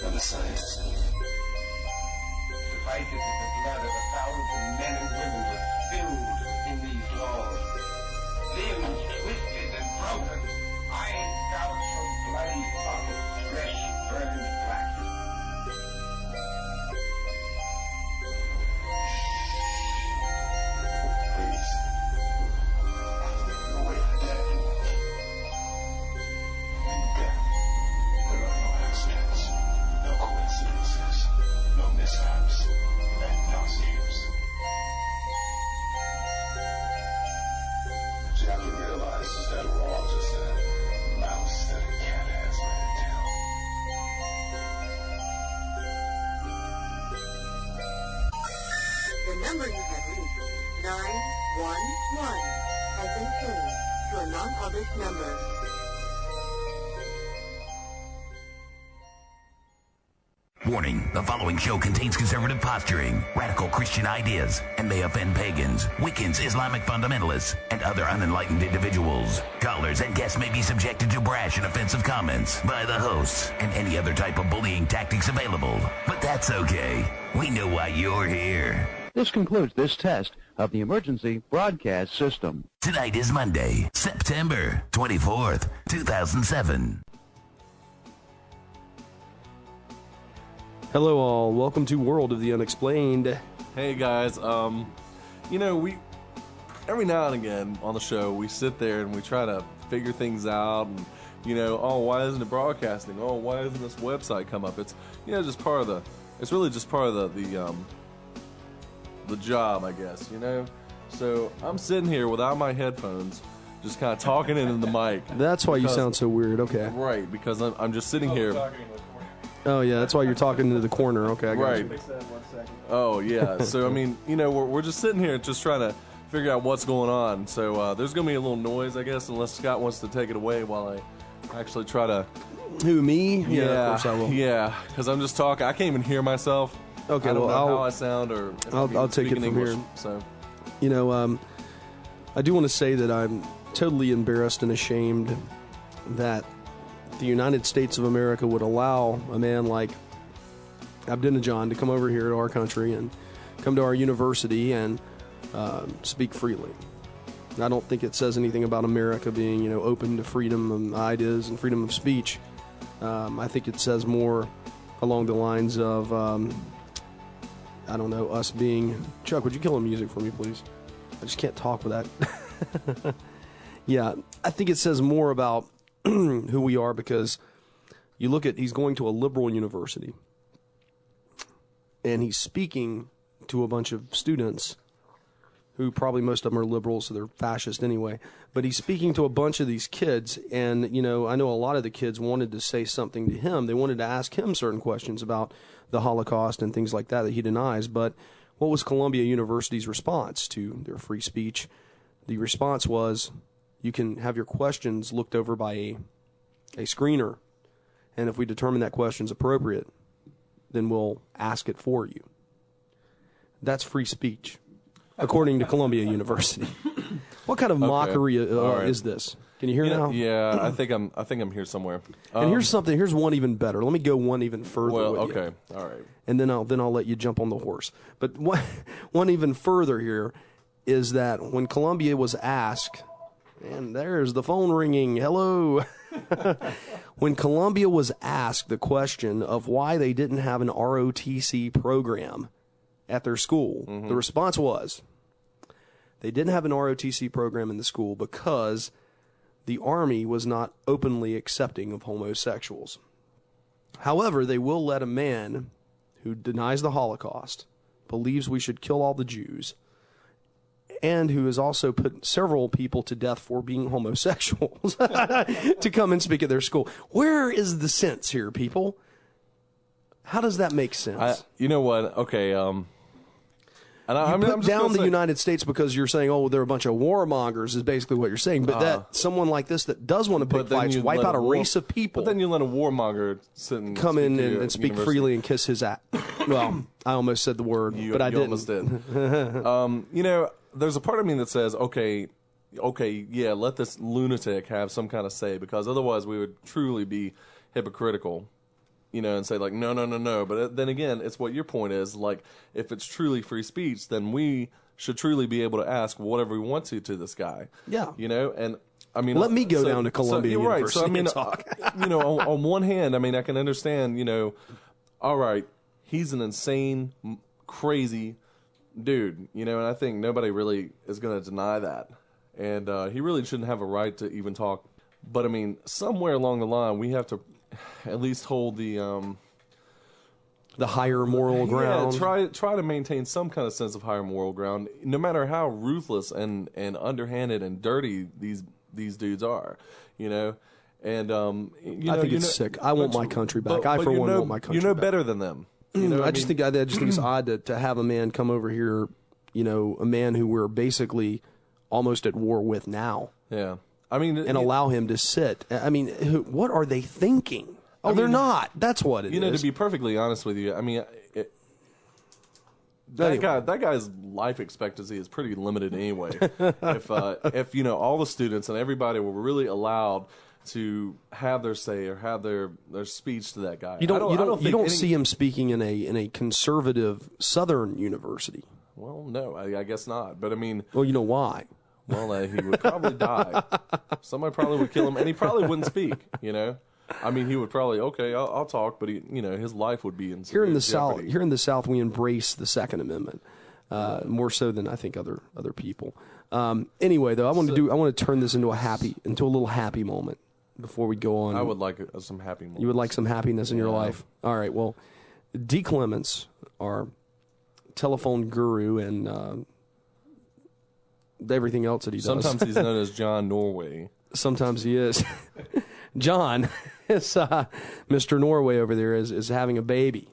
of the science. Suffice it that the blood of 1,000 men and women was spilled in these laws. Limbs twisted and broken, eyes gouged from bloody sockets, flesh burned black. Please. No way for death. In death, there are no accidents, no coincidences, no mishaps, and no saves. What you have to realize is that we're all just a mouse that a cat has by the tail. The number you have reached, 911, has been changed to a non-published number. Warning, the following show contains conservative posturing, radical Christian ideas, and may offend pagans, Wiccans, Islamic fundamentalists, and other unenlightened individuals. Callers and guests may be subjected to brash and offensive comments by the hosts and any other type of bullying tactics available. But that's okay. We know why you're here. This concludes this test of the emergency broadcast system. Tonight is Monday, September 24th, 2007. Hello all, welcome to World of the Unexplained. Hey guys, we every now and again on the show we sit there and we try to figure things out and why isn't it broadcasting? Oh, why isn't this website come up? It's just part of the job, I guess, So I'm sitting here without my headphones, just kind of talking into the mic. That's why you sound so weird, okay. Right, because I'm just sitting here. Oh yeah, that's why you're talking into the corner. Okay, I got right. you. Oh yeah. So I mean, we're just sitting here just trying to figure out what's going on. So there's gonna be a little noise, I guess, unless Scott wants to take it away while I actually try to. Who, me? Yeah, of course I will. Yeah, because I'm just talking. I can't even hear myself. Okay, I don't well, know how I sound or. If I'll take it from English, here. So. I do want to say that I'm totally embarrassed and ashamed that the United States of America would allow a man like Abdinajan to come over here to our country and come to our university and speak freely. I don't think it says anything about America being, open to freedom of ideas and freedom of speech. I think it says more along the lines of, us being... Chuck, would you kill the music for me, please? I just can't talk with that. Yeah, I think it says more about who we are because you look at, he's going to a liberal university and he's speaking to a bunch of students who probably most of them are liberals, so they're fascist anyway, but he's speaking to a bunch of these kids and, I know a lot of the kids wanted to say something to him. They wanted to ask him certain questions about the Holocaust and things like that he denies, but what was Columbia University's response to their free speech? The response was, you can have your questions looked over by a screener, and if we determine that question's appropriate, then we'll ask it for you. That's free speech, according to Columbia University. What kind of mockery is this? Can you hear now? Yeah, I think I'm here somewhere. And here's one even better. Let me go one even further. Well, with okay, you. all right. And then I'll let you jump on the horse. But one even further here is that when Columbia was asked. And there's the phone ringing. Hello. When Columbia was asked the question of why they didn't have an ROTC program at their school, the response was they didn't have an ROTC program in the school because the Army was not openly accepting of homosexuals. However, they will let a man who denies the Holocaust, believes we should kill all the Jews, and who has also put several people to death for being homosexuals to come and speak at their school. Where is the sense here, people? How does that make sense? You know what? Okay, I'm just down the United States because you're saying, oh, they're a bunch of warmongers is basically what you're saying. But that someone like this that does want to pick fights, wipe out a race of people. But then you let a warmonger sit and come in and speak freely and kiss his ass. Well, I almost said the word, but I didn't. Almost did. There's a part of me that says, okay, yeah, let this lunatic have some kind of say, because otherwise we would truly be hypocritical. and say like, no. But then again, it's what your point is. Like, if it's truly free speech, then we should truly be able to ask whatever we want to this guy. Yeah. And I mean, let me go down to Columbia you're right. University So I mean, and talk. on one hand, I mean, I can understand, all right, he's an insane, crazy dude, and I think nobody really is going to deny that. And he really shouldn't have a right to even talk. But I mean, somewhere along the line, we have to at least hold the higher moral ground. Yeah, try to maintain some kind of sense of higher moral ground, no matter how ruthless and underhanded and dirty these dudes are, And I think it's sick. I want my country back. I for one want my country back. Better than them. I just think it's odd to have a man come over here, a man who we're basically almost at war with now. Yeah, I mean, and allow him to sit. I mean, what are they thinking? Oh, they're not. That's what it is. To be perfectly honest with you, I mean, that guy's life expectancy is pretty limited anyway. if all the students and everybody were really allowed to have their say or have their speech to that guy, you don't see him speaking in a conservative Southern university. Well, no, I guess not. But I mean, well, you know why? Well, he would probably die. Somebody probably would kill him, and he probably wouldn't speak. I mean, he would probably I'll talk, but his life would be in here in the jeopardy. South. Here in the South, we embrace the Second Amendment more so than I think other people. Anyway, though, I want to turn this into a little happy moment before we go on. I would like some happy moments. You would like some happiness in your life. All right. Well, D. Clements, our telephone guru, and everything else that he does. Sometimes he's known as John Norway. Sometimes he is. John is Mr. Norway over there is having a baby.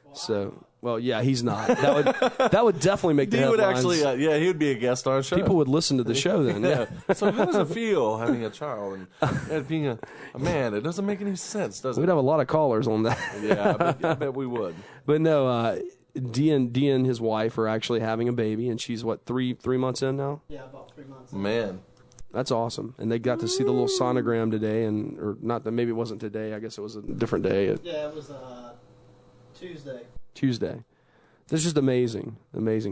Wow. So, well, yeah, he's not. That would definitely make the headlines. He would actually, he would be a guest on our show. People would listen to the show then. Yeah. So how does it feel having a child and being a man? It doesn't make any sense, does it? We'd have a lot of callers on that. Yeah, I bet we would. But no, Dee and his wife are actually having a baby, and she's what, three months in now? Yeah, about 3 months. Man. That's awesome. And they got to see the little sonogram today, or not that, maybe it wasn't today. I guess it was a different day. Yeah, it was Tuesday. Tuesday. This is just amazing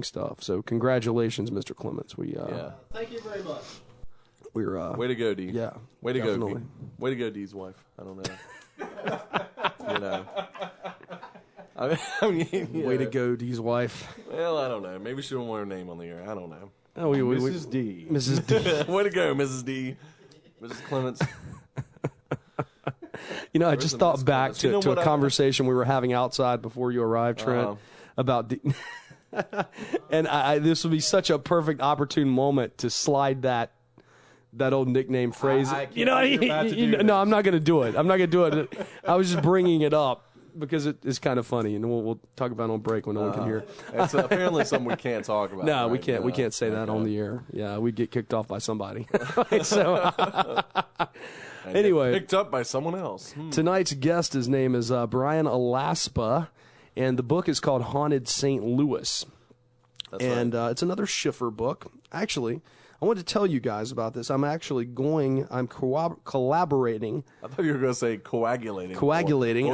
stuff. So congratulations, Mr. Clements. Thank you very much. We're way to go, Dee. Yeah, way to definitely. go. Way to go, Dee's wife. I don't know. I mean, way to go, Dee's wife. Well, I don't know. Maybe she don't want her name on the air. I don't know. Oh, Mrs. D. Mrs. D. Way to go, Mrs. D. Mrs. Clements. I just thought back to a conversation we were having outside before you arrived, Trent, about and this would be such a perfect opportune moment to slide that old nickname phrase. No, I'm not going to do it. I was just bringing it up because it's kind of funny, and we'll talk about it on break when no one can hear. It's apparently something we can't talk about. No, right? we can't. We can't say that on the air. Yeah, we'd get kicked off by somebody. So anyway, picked up by someone else. Tonight's guest, his name is Bryan Alaspa, and the book is called Haunted St. Louis. That's and right. It's another Schiffer book. Actually, I wanted to tell you guys about this. I'm collaborating. I thought you were going to say coagulating. Coagulating. No,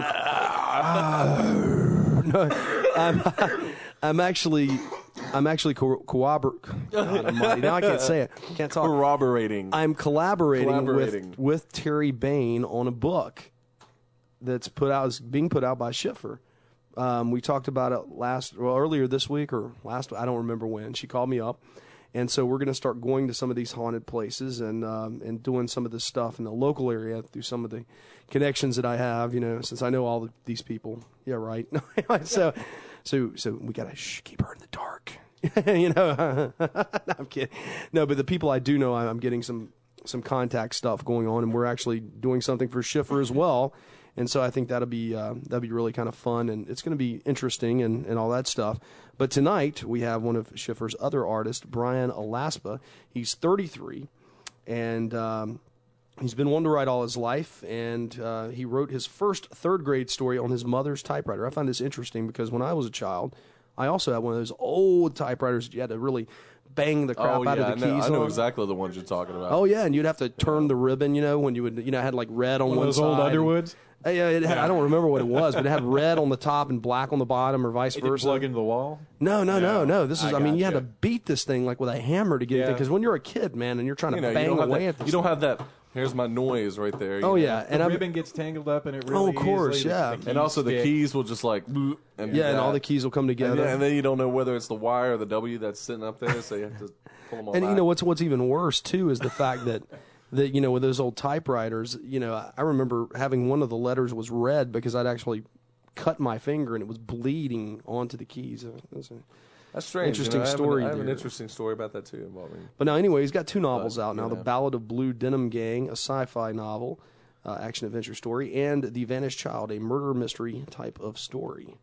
I'm actually corroborating. God almighty. Now I can't say it. Can't talk. Corroborating. I'm collaborating with Terry Bain on a book that's being put out by Schiffer. We talked about it earlier this week or last. I don't remember when. She called me up. And so we're going to start going to some of these haunted places and doing some of this stuff in the local area through some of the connections that I have, since I know all these people. Yeah, right. So we got to keep her in the dark. No, I'm kidding. No, but the people I do know, I'm getting some contact stuff going on, and we're actually doing something for Schiffer as well. And so I think that'll be really kind of fun, and it's going to be interesting and all that stuff. But tonight we have one of Schiffer's other artists, Bryan Alaspa. He's 33, and he's been wanting to write all his life, and he wrote his first third-grade story on his mother's typewriter. I find this interesting because when I was a child, I also had one of those old typewriters that you had to really bang the crap out of the keys. I know on. exactly the ones you're talking about. Oh, yeah, and you'd have to turn the ribbon, when you would, had like red on one those side. old Underwoods? I don't remember what it was, but it had red on the top and black on the bottom, or vice It didn't versa. plug into the wall? No. This is, you had gotcha. to beat this thing like with a hammer to get it, because when you're a kid, man, and you're trying to bang away at this, you don't have that. Here's my noise right there. Oh yeah, And the ribbon gets tangled up, and it really of course, easily, yeah. keys And also the stick. keys will just like, and and all the keys will come together. and then you don't know whether it's the Y or the W that's sitting up there, so you have to pull them all And back. you know what's even worse too is the fact that with those old typewriters, I remember having one of the letters was red because I'd actually cut my finger and it was bleeding onto the keys. That's strange. Interesting I have story I have an there. interesting story about that too involving. But now, anyway, he's got two novels out now: you The know. Ballad of Blue Denim Gang, a sci-fi novel, action adventure story, and The Vanished Child, a murder mystery type of story.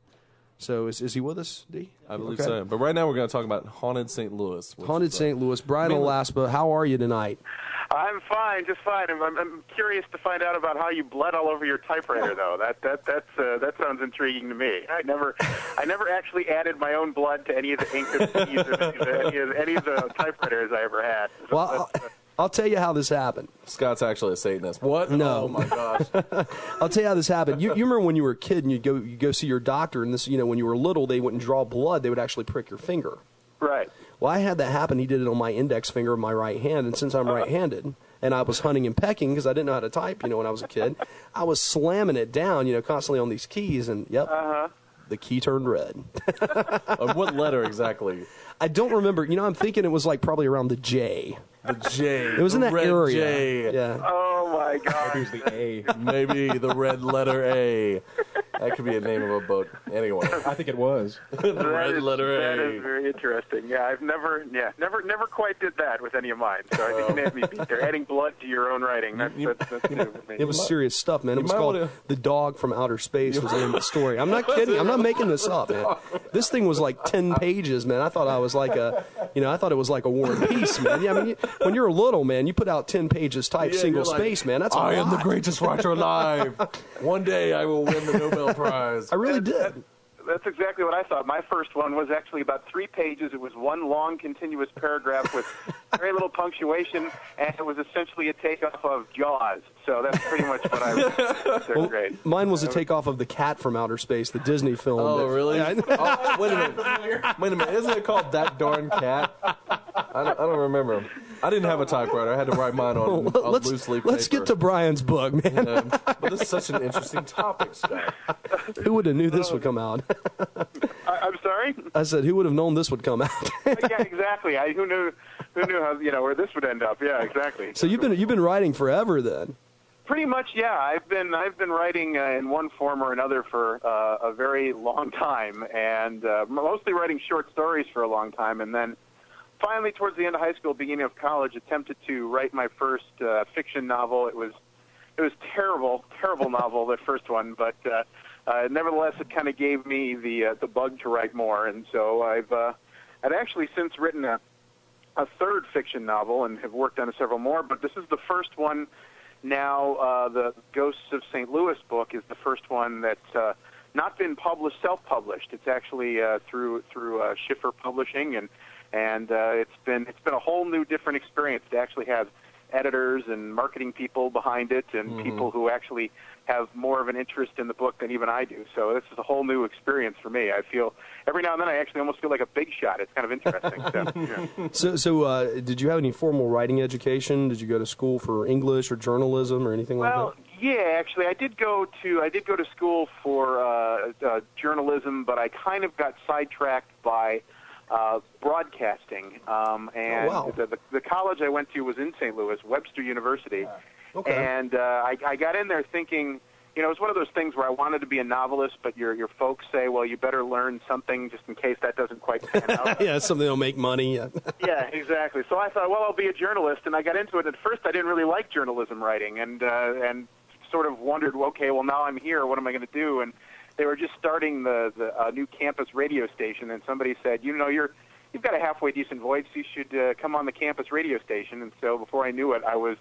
So is he with us, D? I believe Okay. so. But right now we're going to talk about Haunted St. Louis. which Haunted is, St. Louis. Bryan Alaspa, how are you tonight? I'm fine, just fine. I'm curious to find out about how you bled all over your typewriter, though. That sounds intriguing to me. I never actually added my own blood to any of the ink of any of the typewriters I ever had. Well, I'll tell you how this happened. Scott's actually a Satanist. What? No. Oh my gosh. I'll tell you how this happened. You remember when you were a kid and you go see your doctor, and this, when you were little, they wouldn't draw blood; they would actually prick your finger. Right. Well, I had that happen. He did it on my index finger of my right hand, and since I'm right-handed, and I was hunting and pecking because I didn't know how to type, when I was a kid, I was slamming it down, constantly on these keys, and the key turned red. What letter exactly? I don't remember. I'm thinking it was like probably around the J. The J. It was in that red area. J. Yeah. Oh my God. Here's the A. Maybe the red letter A. That could be a name of a book. Anyway. I think it was. The red letter That A. is very interesting. Yeah, I've never quite did that with any of mine. So I think you made me beat there. Adding blood to your own writing. That's new with me. It was serious stuff, man. It was might called wanna- The Dog from Outer Space was the name of the story. I'm not kidding. I'm not making this up, man. This thing was like 10 pages, man. I thought I was like I thought it was like a War and Peace, man. Yeah, I mean, when you're little, man, you put out 10 pages type Yeah, single you're like, space, man. That's a I am the lot. greatest writer alive. One day I will win the Nobel Prize. I really did. That's exactly what I thought. My first one was actually about 3 pages. It was one long, continuous paragraph with very little punctuation, and it was essentially a takeoff of Jaws. So that's pretty much what I was. Third grade. Mine was a takeoff of The Cat from Outer Space, the Disney film. Oh, really? Yeah, Oh, wait a minute. Isn't it called That Darn Cat? I don't remember. I didn't have a typewriter. I had to write mine on loose leaf paper. let's get to Brian's book, man. But this is such an interesting topic, Scott. Who would have knew this would come out? I'm sorry? I said, who would have known this would come out? Yeah, exactly. Who knew how, where this would end up? Yeah, exactly. So you've been writing forever then. Pretty much, yeah. I've been writing in one form or another for a very long time, and mostly writing short stories for a long time, and then finally, towards the end of high school, beginning of college, attempted to write my first fiction novel. It was terrible novel, the first one, but nevertheless, it kind of gave me the bug to write more, and so I've actually since written a third fiction novel and have worked on several more, but this is the first one. Now, the Ghosts of St. Louis book is the first one that's not been published, self-published. It's actually through Schiffer Publishing, and it's been a whole new, different experience to actually have editors and marketing people behind it, and people who actually have more of an interest in the book than even I do. So this is a whole new experience for me. I feel every now and then I actually almost feel like a big shot. It's kind of interesting. So did you have any formal writing education? Did you go to school for English or journalism or anything like that? Well, yeah, actually, I did go to school for journalism, but I kind of got sidetracked by broadcasting. And wow. the college I went to was in St. Louis, Webster University. Okay. And I got in there thinking, it was one of those things where I wanted to be a novelist, but your folks say, well, you better learn something just in case that doesn't quite pan out. Yeah, something that'll make money. Yeah. Yeah, exactly. So I thought, well, I'll be a journalist, and I got into it. At first, I didn't really like journalism writing, and sort of wondered, okay, well, now I'm here. What am I going to do? And they were just starting the new campus radio station, and somebody said, you've got a halfway decent voice. You should come on the campus radio station. And so before I knew it, I was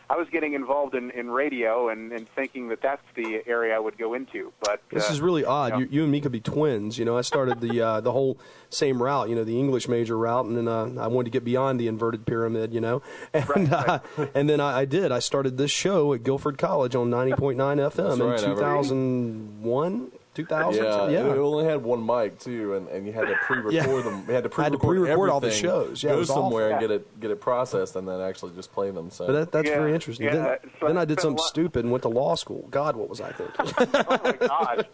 I was getting involved in radio and thinking that that's the area I would go into. But this is really odd. You and me could be twins. I started the whole same route, the English major route, and then I wanted to get beyond the inverted pyramid, and right. And then I did. I started this show at Guilford College on 90.9 FM in 2001. 2000. Yeah. It only had one mic too, and you had to pre-record them. You had to pre-record all the shows. Yeah, go somewhere and get it processed, and then actually just play them. So but that's very interesting. Yeah. Then I did something stupid and went to law school. God, what was I thinking? Oh my gosh.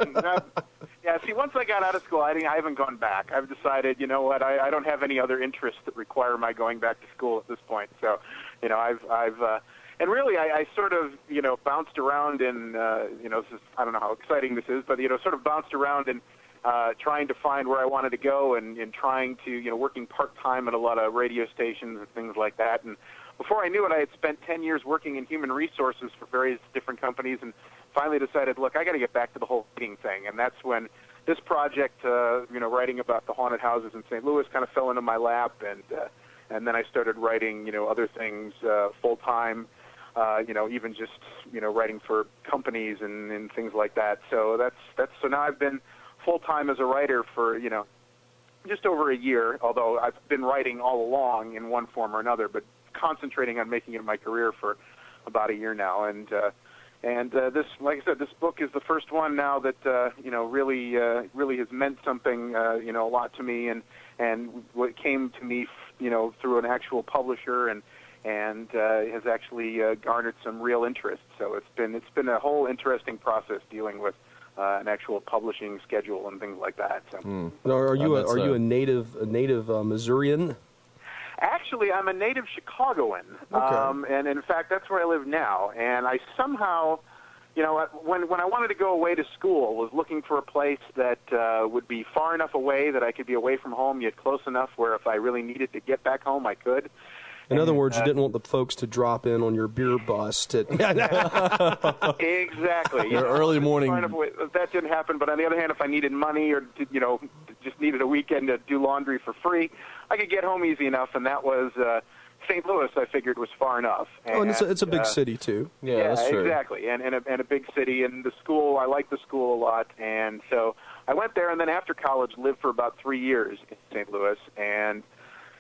Yeah. See, once I got out of school, I haven't gone back. I've decided, you know what? I don't have any other interests that require my going back to school at this point. So, I've and really, I sort of, bounced around in, this is, I don't know how exciting this is, but, sort of bounced around in trying to find where I wanted to go and trying to, working part-time at a lot of radio stations and things like that. And before I knew it, I had spent 10 years working in human resources for various different companies and finally decided, look, I got to get back to the whole reading thing. And that's when this project, writing about the haunted houses in St. Louis kind of fell into my lap. And then I started writing, other things full-time. Even just, writing for companies and things like that. So so now I've been full-time as a writer for, just over a year, although I've been writing all along in one form or another, but concentrating on making it my career for about a year now. And this, like I said, this book is the first one now that, really has meant something, a lot to me and what came to me, through an actual publisher and has actually garnered some real interest. So it's been a whole interesting process dealing with an actual publishing schedule and things like that. So, Now, are you a native Missourian? Actually, I'm a native Chicagoan, Okay. And in fact, that's where I live now. And I somehow, when I wanted to go away to school, was looking for a place that would be far enough away that I could be away from home, yet close enough where if I really needed to get back home, I could. In other words, you didn't want the folks to drop in on your beer bust. Exactly. Your early morning. That didn't happen. But on the other hand, if I needed money or just needed a weekend to do laundry for free, I could get home easy enough. And that was St. Louis. I figured was far enough. And it's a big city too. Yeah, that's true. Exactly. And a big city. And the school, I liked the school a lot. And so I went there. And then after college, lived for about 3 years in St. Louis. And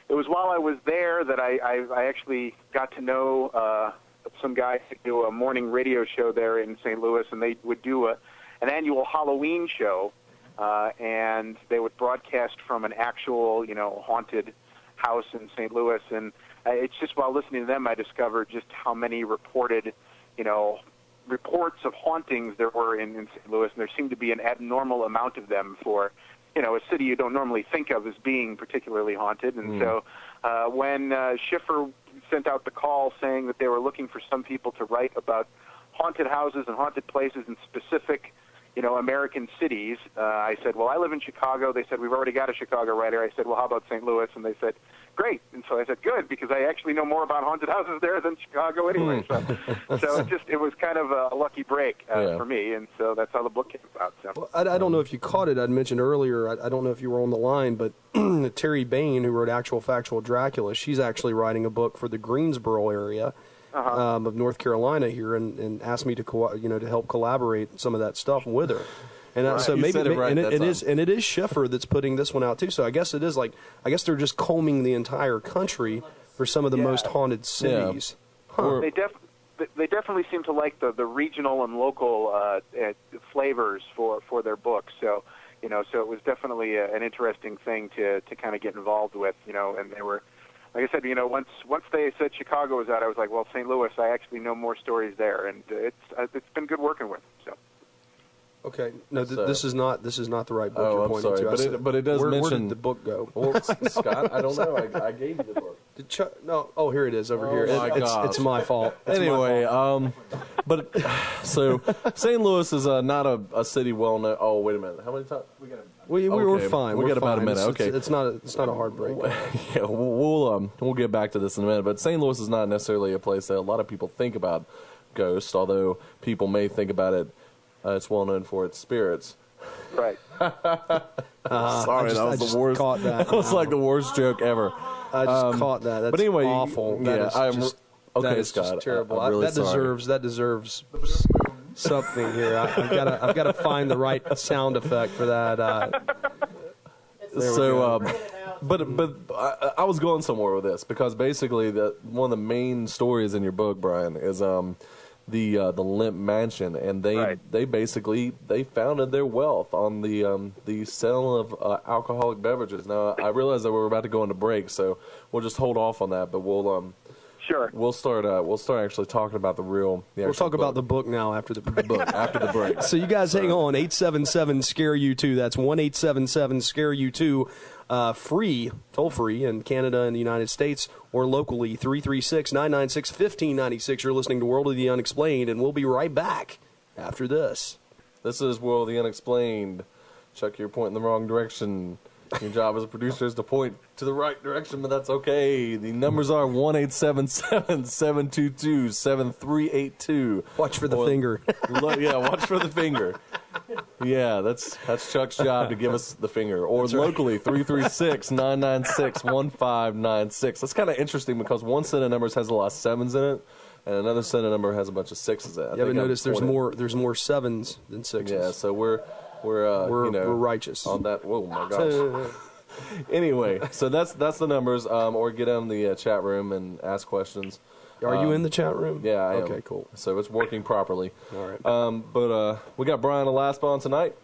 it was while I was there that I actually got to know some guys who do a morning radio show there in St. Louis, and they would do an annual Halloween show, and they would broadcast from an actual, haunted house in St. Louis. And it's just while listening to them, I discovered just how many reported, reports of hauntings there were in St. Louis, and there seemed to be an abnormal amount of them for a city you don't normally think of as being particularly haunted. And so when Schiffer sent out the call saying that they were looking for some people to write about haunted houses and haunted places in specific, American cities, I said, well, I live in Chicago. They said, we've already got a Chicago writer. I said, well, how about St. Louis? And they said, great. And so I said, good, because I actually know more about haunted houses there than Chicago anyway. So it was kind of a lucky break for me, and so that's how the book came about. So. Well, I don't know if you caught it. I'd mentioned earlier, I don't know if you were on the line, but Terry Bain, who wrote Actual Factual Dracula, she's actually writing a book for the Greensboro area of North Carolina here, and asked me to to help collaborate some of that stuff with her. And so maybe it is Schiffer that's putting this one out too. So I guess it is they're just combing the entire country for some of the most haunted cities. Yeah. Huh. They definitely seem to like the regional and local flavors for their books. So so it was definitely an interesting thing to kind of get involved with. And they were, like I said, once they said Chicago was out, I was like, well, St. Louis, I actually know more stories there, and it's been good working with them. So. Okay, no, this is not the right book you're pointing to. But it does mention. Where did the book go? Well, Scott, I don't know. I gave you the book. Oh, here it is over here. It's my fault. Anyway, but so St. Louis is not a city well known. Oh, wait a minute. How many times we were fine. We got about a minute. Okay, it's not a hard break. Yeah, we'll get back to this in a minute. But St. Louis is not necessarily a place that a lot of people think about ghosts, although people may think about it. It's well known for its spirits. Right. Sorry, that was the worst. Caught that. That was like the worst joke ever. I just caught that. That's but anyway, awful. Yeah, Okay, that is Scott, just terrible. I'm really sorry. That deserves something here. I've got to find the right sound effect for that. So, but I was going somewhere with this because basically one of the main stories in your book, Brian, is the Lemp Mansion, and they basically founded their wealth on the sale of alcoholic beverages. Now I realize that we're about to go into break, so we'll just hold off on that. But we'll start actually talking about We'll talk about the book now after the break. After the break. So you guys hang on. 877-SCARE-U2. That's 1-877-SCARE-U2. Free, toll free in Canada and the United States, or locally 336-996-1596. You're listening to World of the Unexplained, and we'll be right back after this. This is World of the Unexplained. Chuck, you're pointing the wrong direction. Your job as a producer is to point to the right direction, but that's okay. The numbers are 1-877-722-7382. Watch for the finger. Yeah, watch for the finger. Yeah, that's Chuck's job to give us the finger. Or locally, 336-996-1596. That's kind of interesting because one set of numbers has a lot of sevens in it, and another set of number has a bunch of sixes in it. Yeah, but notice there's more sevens than sixes. Yeah, so we're righteous on that. Whoa, my gosh. Anyway, so that's the numbers. Or get on the chat room and ask questions. Are you in the chat room? Yeah, I am. Okay, cool. So it's working properly. All right. But we got Bryan Alaspa on tonight.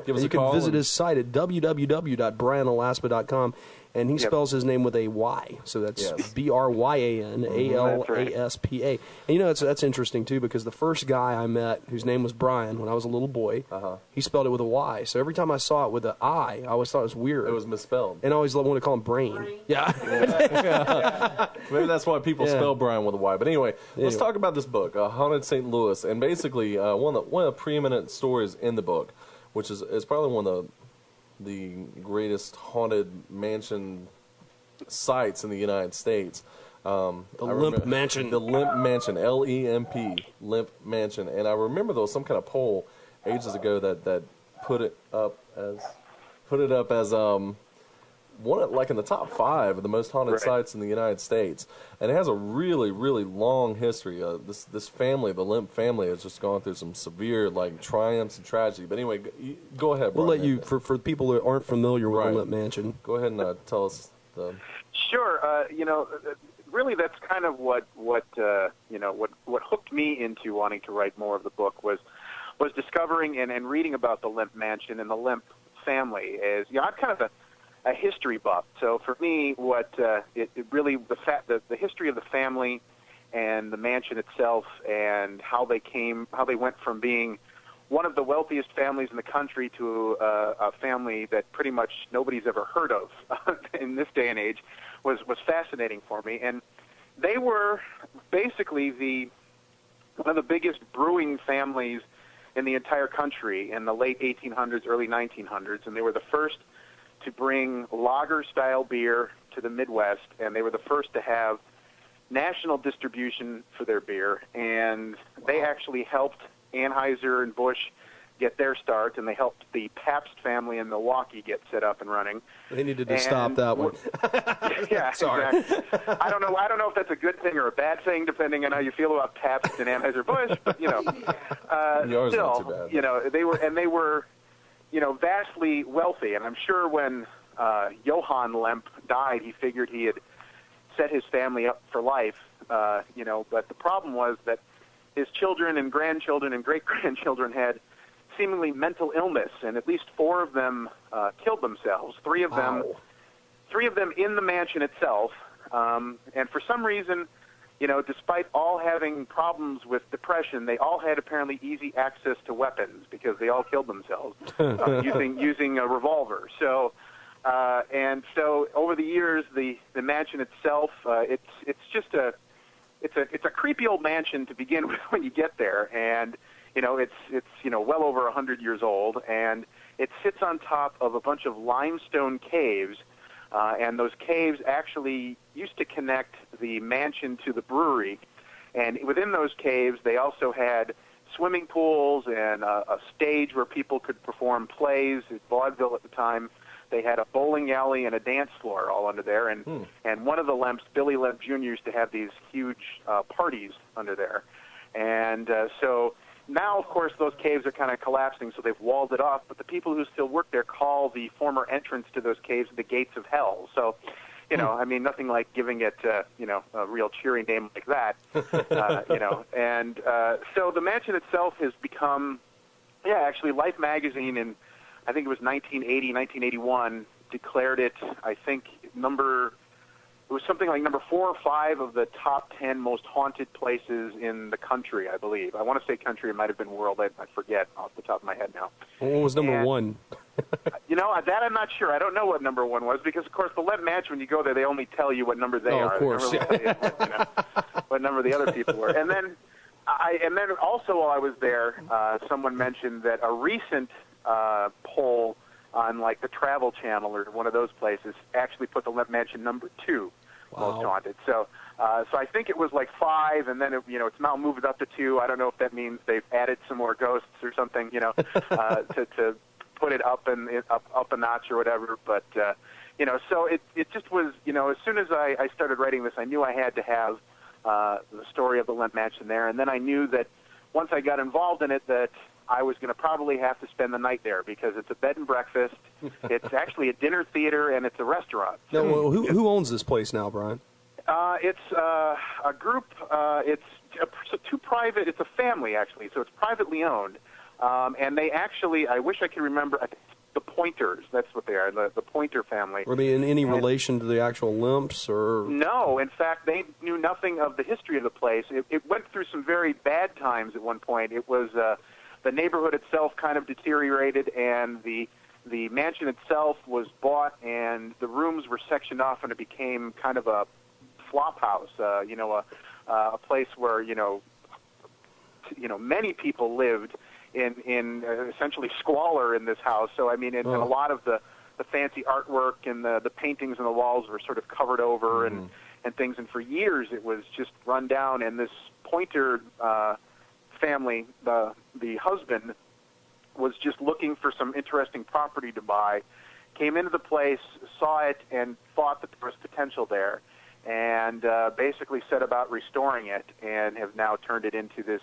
Give us you a call. can visit his site at www.BryanAlaspa.com, and he spells his name with a Y. So that's BryanAlaspa. And you know, that's interesting, too, because the first guy I met, whose name was Brian, when I was a little boy, he spelled it with a Y. So every time I saw it with an I always thought it was weird. It was misspelled. And I always wanted to call him Brain. Yeah. Maybe that's why people spell Brian with a Y. But anyway, let's talk about this book, Haunted St. Louis, and basically one of the preeminent stories in the book, which is probably one of the greatest haunted mansion sites in the United States. The Lemp Mansion. The Lemp Mansion, L-E-M-P, Lemp Mansion. And I remember there was some kind of poll ages ago that put it up as one, like in the top 5 of the most haunted sites in the United States, and it has a really, really long history. This family, the Lemp family, has just gone through some severe triumphs and tragedy. But anyway, go ahead. We'll Brian. let you for people that aren't familiar with the Lemp Mansion. Go ahead and tell us the. Sure. Really, that's kind of what hooked me into wanting to write more of the book was discovering and reading about the Lemp Mansion and the Lemp family. As I'm kind of a history buff, so for me, the history of the family and the mansion itself, and how they went from being one of the wealthiest families in the country to a family that pretty much nobody's ever heard of in this day and age, was fascinating for me. And they were basically one of the biggest brewing families in the entire country in the late 1800s, early 1900s, and they were the first to bring lager-style beer to the Midwest, and they were the first to have national distribution for their beer, and they actually helped Anheuser and Busch get their start, and they helped the Pabst family in Milwaukee get set up and running. They needed to stop that one. Yeah, sorry. Exactly. I don't know if that's a good thing or a bad thing, depending on how you feel about Pabst and Anheuser Busch. But Yours still, not too bad. they were vastly wealthy, and I'm sure when Johann Lemp died, he figured he had set his family up for life. But the problem was that his children and grandchildren and great-grandchildren had seemingly mental illness, and at least 4 of them killed themselves. 3 of them in the mansion itself. And for some reason, despite all having problems with depression, they all had apparently easy access to weapons because they all killed themselves using a revolver. So over the years, the mansion itself, it's a creepy old mansion to begin with when you get there, and it's well over 100 years old, and it sits on top of a bunch of limestone caves. And those caves actually used to connect the mansion to the brewery. And within those caves, they also had swimming pools and a stage where people could perform plays, vaudeville at the time. they had a bowling alley and a dance floor all under there, and one of the Lemps, Billy Lemp Jr., used to have these huge parties under there, and so now, of course, those caves are kind of collapsing, so they've walled it off, but the people who still work there call the former entrance to those caves the Gates of Hell. So, I mean, nothing like giving it, a real cheery name like that, and so the mansion itself has become, actually Life magazine in, I think it was 1980, 1981, declared it, I think, it was something like number 4 or 5 of the top 10 most haunted places in the country, I believe. I want to say country, it might have been world, I forget off the top of my head now. What was number 1? That I'm not sure. I don't know what number 1 was, because, of course, the Lemp Mansion, when you go there, they only tell you what number they are. Of course. They don't really tell you, what number the other people were. And then also while I was there, someone mentioned that a recent poll on like the Travel Channel or one of those places actually put the Lemp Mansion number 2 most haunted. So I think it was like 5, and then it's now moved up to 2. I don't know if that means they've added some more ghosts or something, to put it up a notch or whatever. But so it just was, as soon as I started writing this, I knew I had to have the story of the Lemp Mansion there, and then I knew that once I got involved in it that I was going to probably have to spend the night there, because it's a bed and breakfast, it's actually a dinner theater, and it's a restaurant. Now, who owns this place now, Brian? It's a group, it's a family, actually, so it's privately owned, and they actually, I wish I could remember, I think the Pointers, that's what they are, the Pointer family. Were they in any relation to the actual Lemps, or? No, in fact, they knew nothing of the history of the place. It went through some very bad times at one point. It was, the neighborhood itself kind of deteriorated, and the mansion itself was bought, and the rooms were sectioned off, and it became kind of a flop house, a place where, many people lived in essentially squalor in this house. So, I mean, and a lot of the fancy artwork and the paintings on the walls were sort of covered over and things. And for years, it was just run down. And this Pointer family, the husband, was just looking for some interesting property to buy, came into the place, saw it, and thought that there was potential there, and basically set about restoring it, and have now turned it into this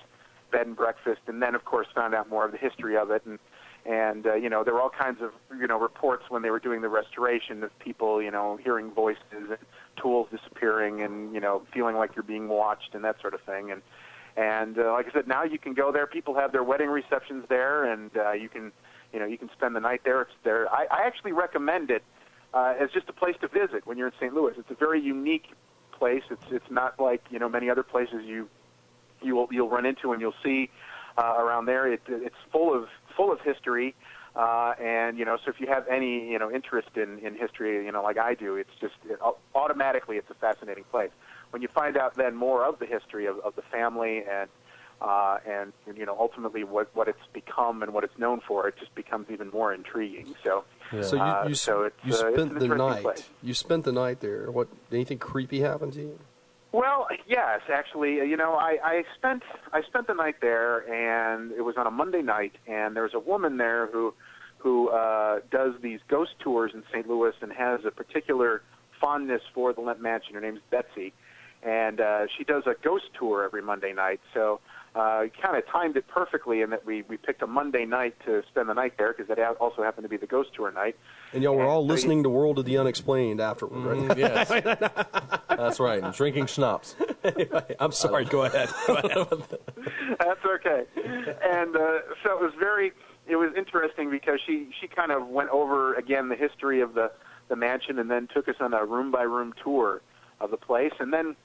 bed and breakfast. And then, of course, found out more of the history of it, and there were all kinds of reports when they were doing the restoration of people hearing voices and tools disappearing, and feeling like you're being watched and that sort of thing. And like I said, now you can go there. People have their wedding receptions there, and you can spend the night there. It's there. I actually recommend it as just a place to visit when you're in St. Louis. It's a very unique place. It's not like many other places you'll run into and you'll see around there. It's full of history, and so if you have any interest in history, like I do, it's just automatically it's a fascinating place. When you find out then more of the history of the family and ultimately what it's become and what it's known for, it just becomes even more intriguing. So you spent the night. Place. You spent the night there. What? Anything creepy happened to you? Well, yes, actually, I spent the night there, and it was on a Monday night, and there's a woman there who does these ghost tours in St. Louis and has a particular fondness for the Lemp Mansion. Her name's Betsy, and she does a ghost tour every Monday night. So kind of timed it perfectly in that we picked a Monday night to spend the night there, because that also happened to be the ghost tour night. And y'all were all listening to World of the Unexplained afterward, right? Yes. That's right, and drinking schnapps. Anyway, I'm sorry, go ahead. That's okay. And so it was interesting, because she kind of went over, again, the history of the mansion, and then took us on a room-by-room tour of the place. And then,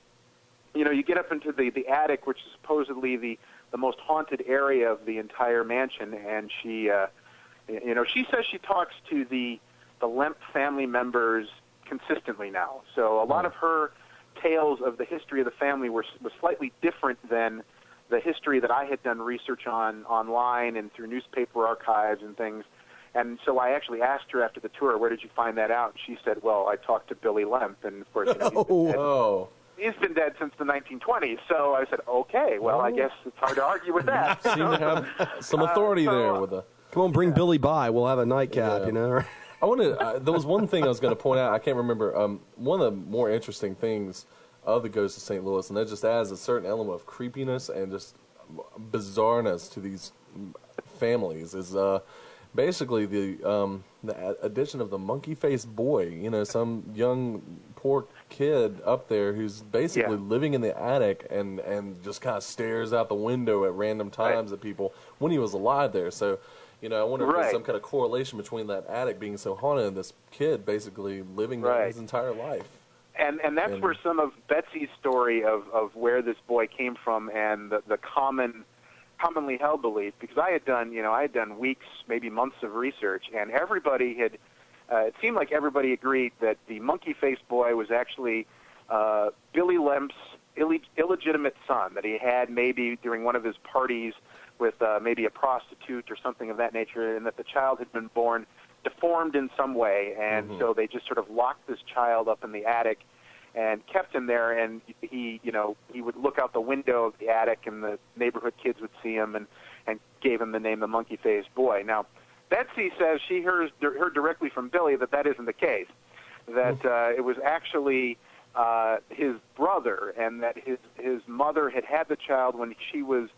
you get up into the attic, which is supposedly the most haunted area of the entire mansion, and she says she talks to the Lemp family members consistently now. So a lot of her tales of the history of the family was slightly different than the history that I had done research on online and through newspaper archives and things. And so I actually asked her after the tour, where did you find that out? And she said, well, I talked to Billy Lemp, and of course, he's been dead since the 1920s. So I said, okay, well, I guess it's hard to argue with that. Seem to have some authority there with the. Come on, bring Billy by. We'll have a nightcap, There was one thing I was going to point out. I can't remember. One of the more interesting things of the Ghost of St. Louis, and that just adds a certain element of creepiness and just bizarreness to these families, is basically the addition of the monkey-faced boy. You know, some young poor kid up there who's basically living in the attic and just kind of stares out the window at random times at people when he was alive there. So, you know, I wonder if there's some kind of correlation between that attic being so haunted and this kid basically living there his entire life. And that's where some of Betsy's story of where this boy came from and the commonly held belief, because I had done weeks, maybe months of research, and everybody had it seemed like everybody agreed that the monkey-faced boy was actually Billy Lemp's illegitimate son that he had maybe during one of his parties with maybe a prostitute or something of that nature, and that the child had been born deformed in some way, and so they just sort of locked this child up in the attic and kept him there, and he would look out the window of the attic, and the neighborhood kids would see him and gave him the name the monkey-faced boy. Now, Betsy says she heard directly from Billy that isn't the case, that it was actually his brother, and that his mother had the child when she was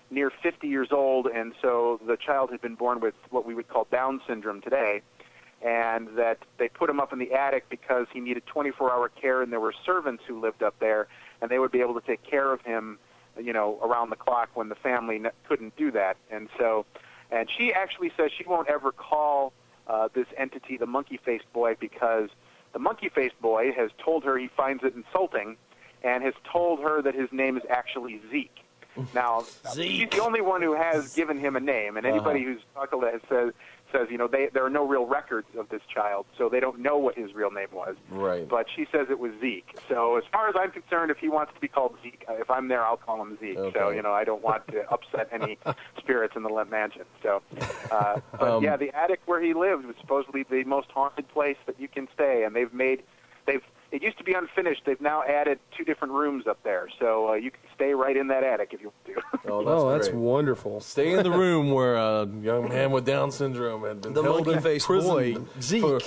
near 50 years old, and so the child had been born with what we would call Down syndrome today, and that they put him up in the attic because he needed 24-hour care, and there were servants who lived up there, and they would be able to take care of him, around the clock when the family couldn't do that. And she actually says she won't ever call this entity the monkey-faced boy, because the monkey-faced boy has told her he finds it insulting and has told her that his name is actually Zeke. Now, she's the only one who has given him a name, and anybody who's talked to that says there are no real records of this child, so they don't know what his real name was. Right. But she says it was Zeke. So as far as I'm concerned, if he wants to be called Zeke, if I'm there, I'll call him Zeke. Okay. So, I don't want to upset any spirits in the Lemp Mansion. So, but the attic where he lived was supposedly the most haunted place that you can stay, and it used to be unfinished. They've now added 2 different rooms up there, so you can stay right in that attic if you want to. Oh, that's wonderful. Stay in the room where a young man with Down syndrome had been held in prison for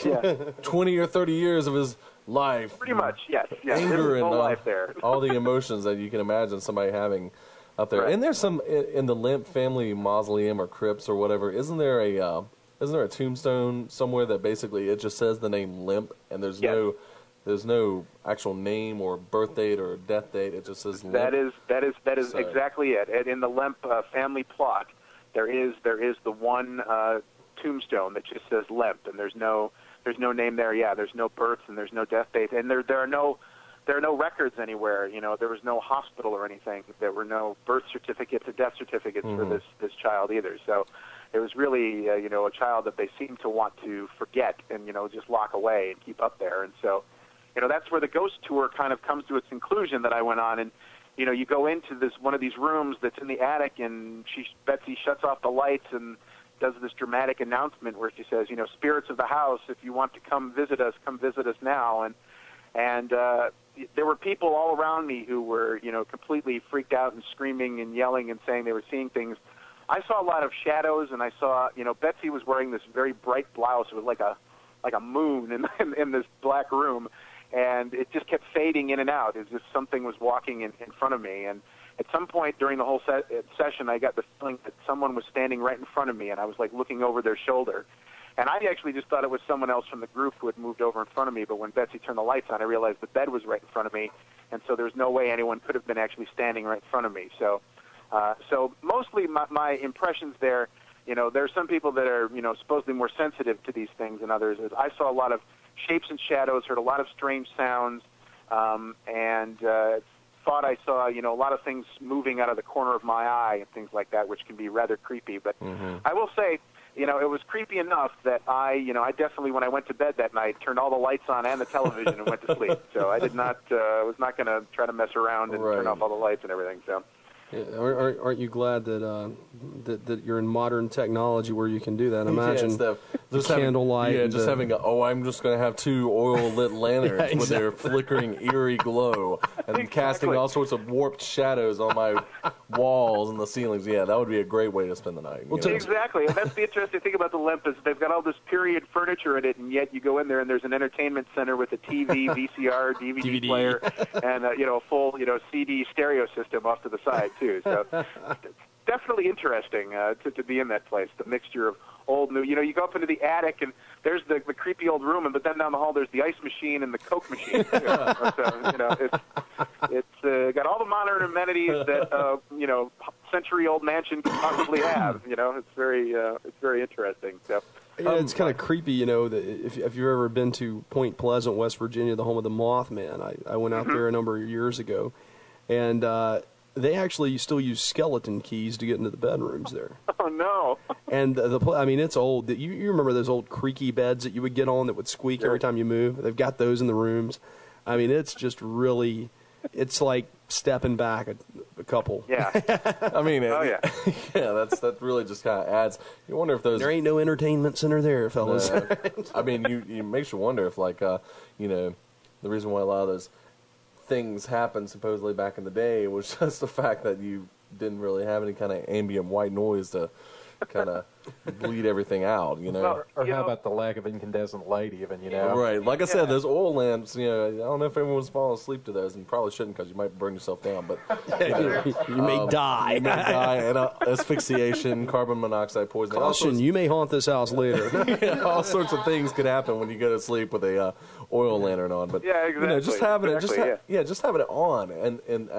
20 or 30 years of his life. Pretty much, yes. Anger and life there. all the emotions that you can imagine somebody having up there. Right. And there's some in the Lemp family mausoleum or crypts or whatever. Isn't there a tombstone somewhere that basically it just says the name Lemp, and there's no actual name or birth date or death date. It just says Lemp. That is exactly it. And in the Lemp family plot, there is the one tombstone that just says Lemp, and there's no name there. Yeah, there's no births and there's no death dates, and there are no records anywhere. There was no hospital or anything. There were no birth certificates or death certificates for this child either. So it was really a child that they seemed to want to forget and just lock away and keep up there. And so that's where the ghost tour kind of comes to its conclusion that I went on. And, you go into one of these rooms that's in the attic, and Betsy shuts off the lights and does this dramatic announcement where she says, spirits of the house, if you want to come visit us now. And there were people all around me who were, completely freaked out and screaming and yelling and saying they were seeing things. I saw a lot of shadows, and I saw, Betsy was wearing this very bright blouse. It was like a moon in this black room. And it just kept fading in and out as if something was walking in front of me. And at some point during the whole session, I got the feeling that someone was standing right in front of me, and I was, looking over their shoulder. And I actually just thought it was someone else from the group who had moved over in front of me, but when Betsy turned the lights on, I realized the bed was right in front of me, and so there's no way anyone could have been actually standing right in front of me. So mostly my impressions there, there are some people that are, supposedly more sensitive to these things than others. I saw a lot of shapes and shadows, heard a lot of strange sounds, and thought I saw, a lot of things moving out of the corner of my eye and things like that, which can be rather creepy. But I will say, it was creepy enough that I definitely, when I went to bed that night, turned all the lights on and the television and went to sleep. So I did not, was not going to try to mess around and turn off all the lights and everything. So, Yeah, aren't you glad that that you're in modern technology where you can do that? Imagine the candlelight. Having I'm just going to have 2 oil-lit lanterns with their flickering, eerie glow, and casting all sorts of warped shadows on my walls and the ceilings. Yeah, that would be a great way to spend the night. Exactly, and that's the interesting thing about the Lemp is they've got all this period furniture in it, and yet you go in there and there's an entertainment center with a TV, VCR, DVD player, and a full CD stereo system off to the side too. So it's definitely interesting to be in that place. The mixture of old, new. You go up into the attic and there's the creepy old room, but then down the hall there's the ice machine and the Coke machine. So it's got all the modern amenities that century-old mansion could possibly have. It's very interesting. So. It's kind of creepy, that if you've ever been to Point Pleasant, West Virginia, the home of the Mothman. I went out there a number of years ago, and they actually still use skeleton keys to get into the bedrooms there. Oh, no. And it's old. You remember those old creaky beds that you would get on that would squeak every time you move? They've got those in the rooms. It's just really, it's like stepping back a couple. Yeah. That really just kind of adds. You wonder if those. There ain't no entertainment center there, fellas. You makes you wonder if the reason why a lot of those things happened supposedly back in the day was just the fact that you didn't really have any kind of ambient white noise to kind of bleed everything out, Or how about the lack of incandescent light even, Right. Like I said, those oil lamps, I don't know if everyone's falling asleep to those, and you probably shouldn't because you might burn yourself down, but you may die. You may die, and asphyxiation, carbon monoxide poisoning. Caution, you may haunt this house later. All sorts of things could happen when you go to sleep with a oil lantern on. But exactly. Just having it on and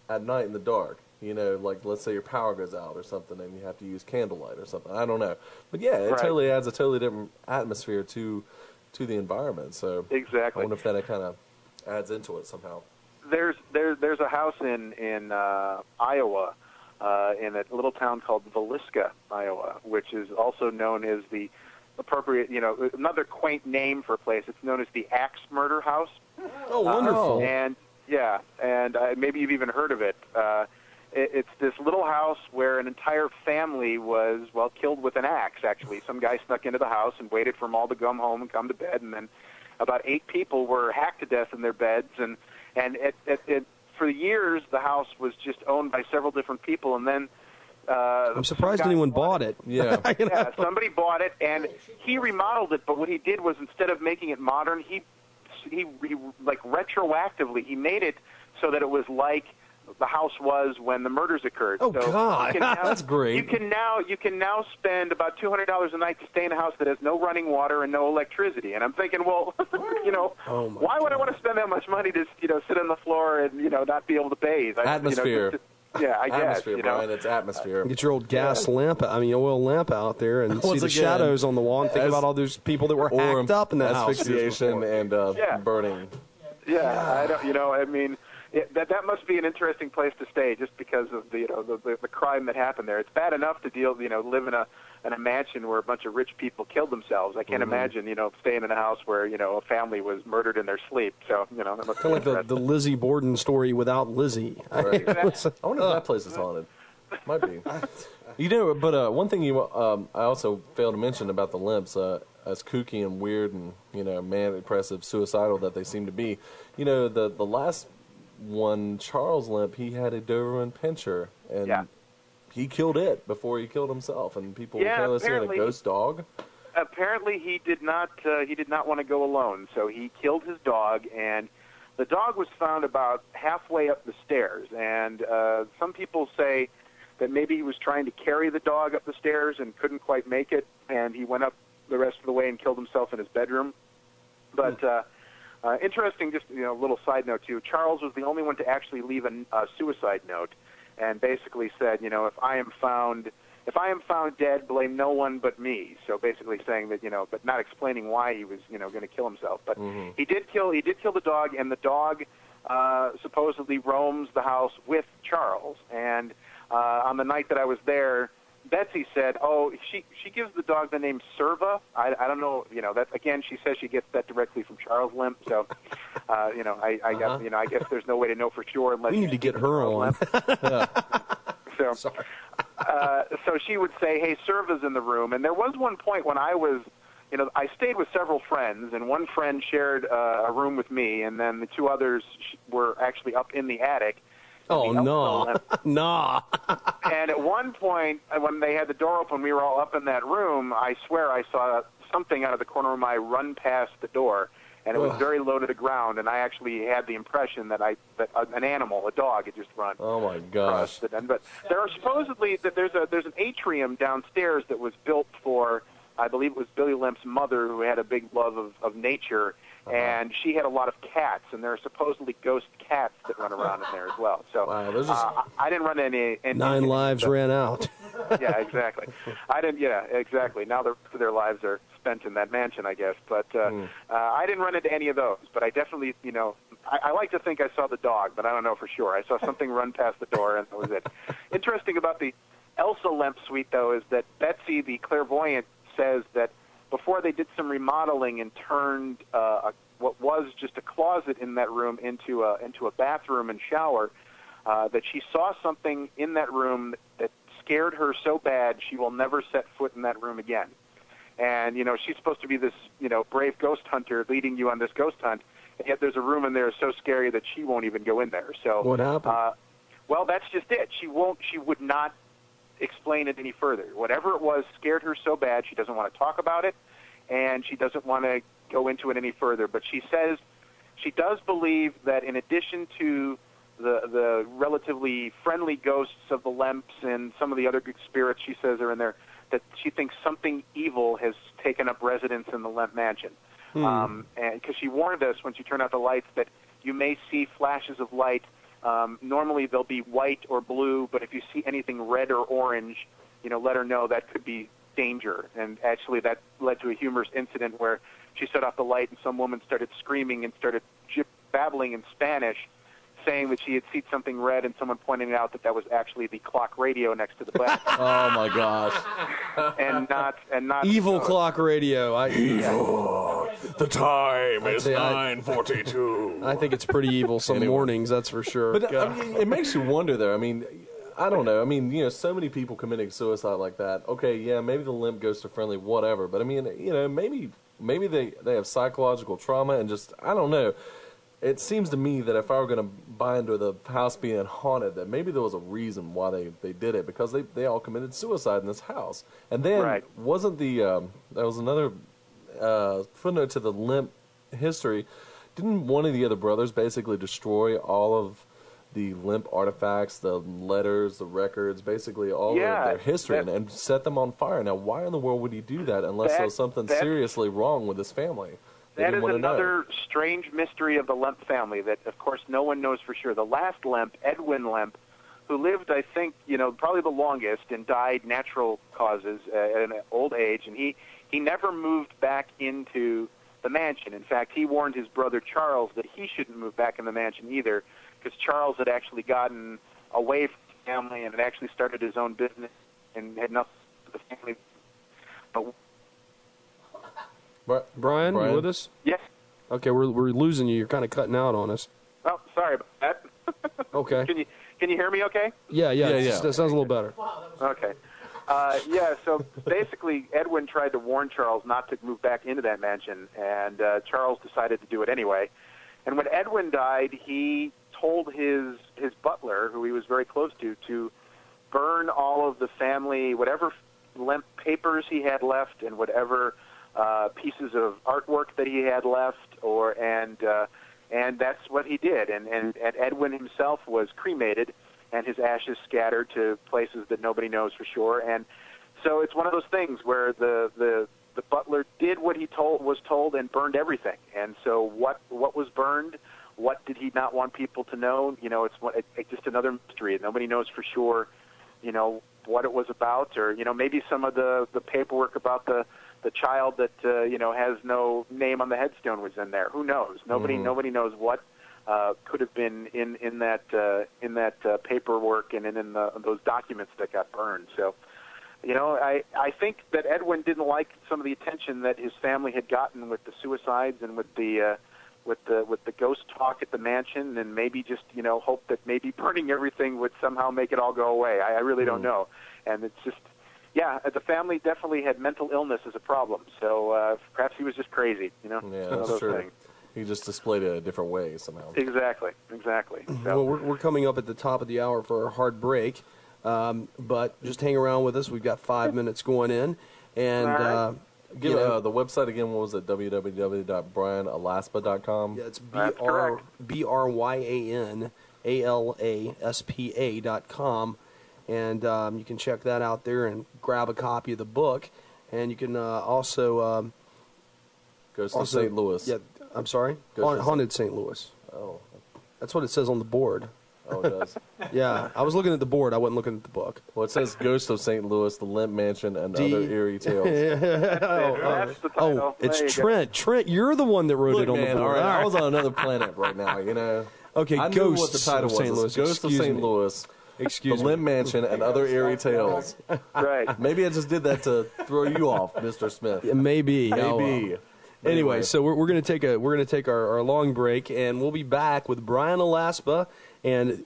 at night in the dark. Like let's say your power goes out or something and you have to use candlelight or something. I don't know. But it totally adds a totally different atmosphere to the environment. So exactly. I wonder if that kind of adds into it somehow. There's a house in Iowa, in a little town called Villisca, Iowa, which is also known as the appropriate, another quaint name for a place. It's known as the Axe Murder House. Oh, wonderful. And maybe you've even heard of it. It's this little house where an entire family was, killed with an axe, actually. Some guy snuck into the house and waited for them all to come home and come to bed, and then about 8 people were hacked to death in their beds. And for years, the house was just owned by several different people, and then I'm surprised anyone bought it. Yeah. Somebody bought it, and he remodeled it, but what he did was instead of making it modern, he retroactively, he made it so that it was like the house was when the murders occurred. Oh, so God, that's great. You can now spend about $200 a night to stay in a house that has no running water and no electricity. And I'm thinking, well, why would I want to spend that much money to sit on the floor and not be able to bathe? Atmosphere. I guess. Atmosphere, Brian. It's atmosphere. Get your old oil lamp out there and see the shadows on the wall and think about all those people that were hacked up in that house. Asphyxiation and burning. Yeah, I don't. That must be an interesting place to stay, just because of the crime that happened there. It's bad enough to live in a mansion where a bunch of rich people killed themselves. I can't imagine staying in a house where a family was murdered in their sleep. So that must kind of like the Lizzie Borden story without Lizzie. Right. I wonder if that place is haunted. Might be. But one thing I also failed to mention about the Lemps, as kooky and weird and manic depressive, suicidal that they seem to be. The last one, Charles Lemp, he had a Doberman Pinscher, and he killed it before he killed himself, and people were kind of saying a ghost dog. Apparently, he did not want to go alone, so he killed his dog, and the dog was found about halfway up the stairs, and some people say that maybe he was trying to carry the dog up the stairs and couldn't quite make it, and he went up the rest of the way and killed himself in his bedroom. But interesting, just a little side note too. Charles was the only one to actually leave a suicide note, and basically said, if I am found dead, blame no one but me. So basically saying that, but not explaining why he was, going to kill himself. But he did kill the dog, and the dog supposedly roams the house with Charles. And on the night that I was there, Betsy said, "Oh, she gives the dog the name Serva. I don't know, that again. She says she gets that directly from Charles Lemp. So, I guess there's no way to know for sure unless we need to get her on. So, so she would say, "Hey, Serva's in the room." And there was one point when I was, I stayed with several friends, and one friend shared a room with me, and then the two others were actually up in the attic. Oh, no. No. And at one point, when they had the door open, we were all up in that room, I swear I saw something out of the corner of my eye run past the door, and it was very low to the ground, and I actually had the impression that an animal, a dog, had just run. Oh, my gosh. But there are supposedly that there's an atrium downstairs that was built for, I believe it was Billy Lemp's mother, who had a big love of nature, and she had a lot of cats, and there are supposedly ghost cats that run around in there as well. So wow, I didn't run any 9 lives ran out. Yeah, exactly. I didn't. Yeah, exactly. Now their lives are spent in that mansion, I guess. But I didn't run into any of those. But I definitely, I like to think I saw the dog, but I don't know for sure. I saw something run past the door, and that was it. Interesting about the Elsa Lemp suite, though, is that Betsy, the clairvoyant, says that before they did some remodeling and turned what was just a closet in that room into a bathroom and shower, that she saw something in that room that scared her so bad she will never set foot in that room again. And, she's supposed to be this, brave ghost hunter leading you on this ghost hunt, and yet there's a room in there so scary that she won't even go in there. So what happened? Well, that's just it. She would not explain it any further. Whatever it was scared her so bad she doesn't want to talk about it, and she doesn't want to go into it any further. But she says she does believe that in addition to the relatively friendly ghosts of the Lemps and some of the other good spirits she says are in there, that she thinks something evil has taken up residence in the Lemp mansion. And because she warned us when she turned out the lights that you may see flashes of light. Normally they'll be white or blue, but if you see anything red or orange, let her know that could be danger. And actually that led to a humorous incident where she set off the light and some woman started screaming and started babbling in Spanish, saying that she had seen something red, and someone pointed out that was actually the clock radio next to the bed. Oh my gosh! and not evil clock radio. Evil. The time is 9:42. I think it's pretty evil some mornings, that's for sure. But I mean, it makes you wonder, though. I mean, I don't know. I mean, so many people committing suicide like that. Okay, yeah, maybe the Lemp ghosts are friendly, whatever. But I mean, maybe they have psychological trauma and just, I don't know. It seems to me that if I were going to buy into the house being haunted, that maybe there was a reason why they did it, because they all committed suicide in this house. And then wasn't there was another footnote to the Lemp history. Didn't one of the other brothers basically destroy all of the Lemp artifacts, the letters, the records, basically all of their history, and set them on fire? Now, why in the world would he do that unless there was something seriously wrong with his family? That is another strange mystery of the Lemp family that, of course, no one knows for sure. The last Lemp, Edwin Lemp, who lived, I think, probably the longest and died natural causes at an old age, and he never moved back into the mansion. In fact, he warned his brother Charles that he shouldn't move back in the mansion either, because Charles had actually gotten away from the family and had actually started his own business and had nothing to do with the family. But Brian, you with us? Yes. Okay, we're losing you. You're kind of cutting out on us. Oh, sorry about that. Okay. Can you hear me okay? Yeah. That sounds a little better. Okay. So basically, Edwin tried to warn Charles not to move back into that mansion, and Charles decided to do it anyway. And when Edwin died, he told his butler, who he was very close to burn all of the family, whatever Lemp papers he had left and whatever pieces of artwork that he had left, and that's what he did. And Edwin himself was cremated, and his ashes scattered to places that nobody knows for sure. And so it's one of those things where the butler did what he was told and burned everything. And so what was burned? What did he not want people to know? It's just another mystery. Nobody knows for sure, what it was about, or maybe some of the paperwork about the child that has no name on the headstone was in there. Who knows? Nobody knows what could have been in that paperwork and in those documents that got burned. So I think that Edwin didn't like some of the attention that his family had gotten with the suicides and with the ghost talk at the mansion, and maybe just hope that maybe burning everything would somehow make it all go away. I really don't know, and it's just the family definitely had mental illness as a problem. So perhaps he was just crazy. Yeah, that's true. Things. He just displayed it a different way somehow. Exactly. So. Well, we're coming up at the top of the hour for our hard break, but just hang around with us. We've got 5 minutes going in, and give the website again. What was it? www.BryanAlaspa.com. Yeah, it's BryanAlaspa.com, and you can check that out there and grab a copy of the book, and you can also Ghost of St. Louis. Yeah, I'm sorry, Haunted St. Louis. Oh, that's what it says on the board. Oh, it does. Yeah, I was looking at the board. I wasn't looking at the book. Well, it says Ghost of St. Louis, the Lemp Mansion, and other eerie tales. That's the title. It's Trent. Trent, you're the one that wrote it on the board. All right, I was on another planet right now, Okay, I Ghost knew what the title of St. was. Louis. Ghost of St. Louis. Excuse the me. Lemp Mansion and other eerie tales. Right. Maybe I just did that to throw you off, Mr. Smith. Maybe. Maybe. Anyway, so we're going to take our long break, and we'll be back with Bryan Alaspa and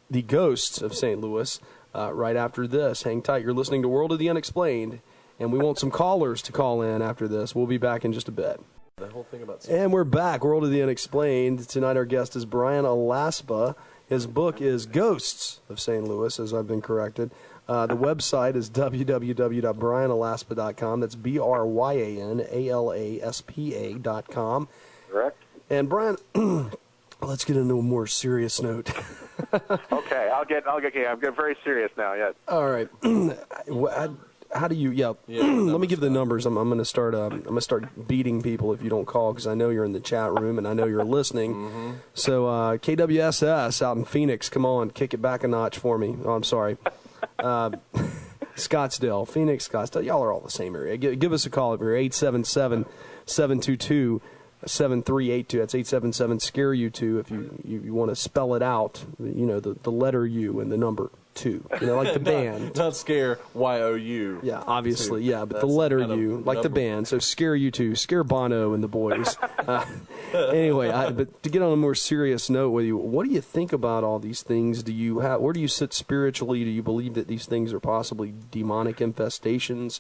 the Ghosts of St. Louis right after this. Hang tight. You're listening to World of the Unexplained, and we want some callers to call in after this. We'll be back in just a bit. The whole thing about And we're back. World of the Unexplained. Tonight our guest is Bryan Alaspa. His book is Ghosts of St. Louis, as I've been corrected. The website is www.BryanAlaspa.com. That's BryanAlaspa.com. Correct. And Bryan, let's get into a more serious note. Okay, I'm getting very serious now. Yes. All right. How do you? Let me give the numbers. I'm going to start. I'm going to start beating people if you don't call, because I know you're in the chat room and I know you're listening. Mm-hmm. So KWSS out in Phoenix, come on, kick it back a notch for me. Oh, I'm sorry. Scottsdale, Phoenix, Scottsdale. Y'all are all the same area. Give us a call if you're 877-722-7382. That's 877-SCARE-U2 if you want to spell it out. The letter U and the number 2. Like the band. Not scare, Y-O-U. Yeah, obviously, yeah, but That's the letter kind of U, like the number. band. So Scare-U2, Scare Bono and the boys. Anyway, but to get on a more serious note with you, what do you think about all these things? Where do you sit spiritually? Do you believe that these things are possibly demonic infestations,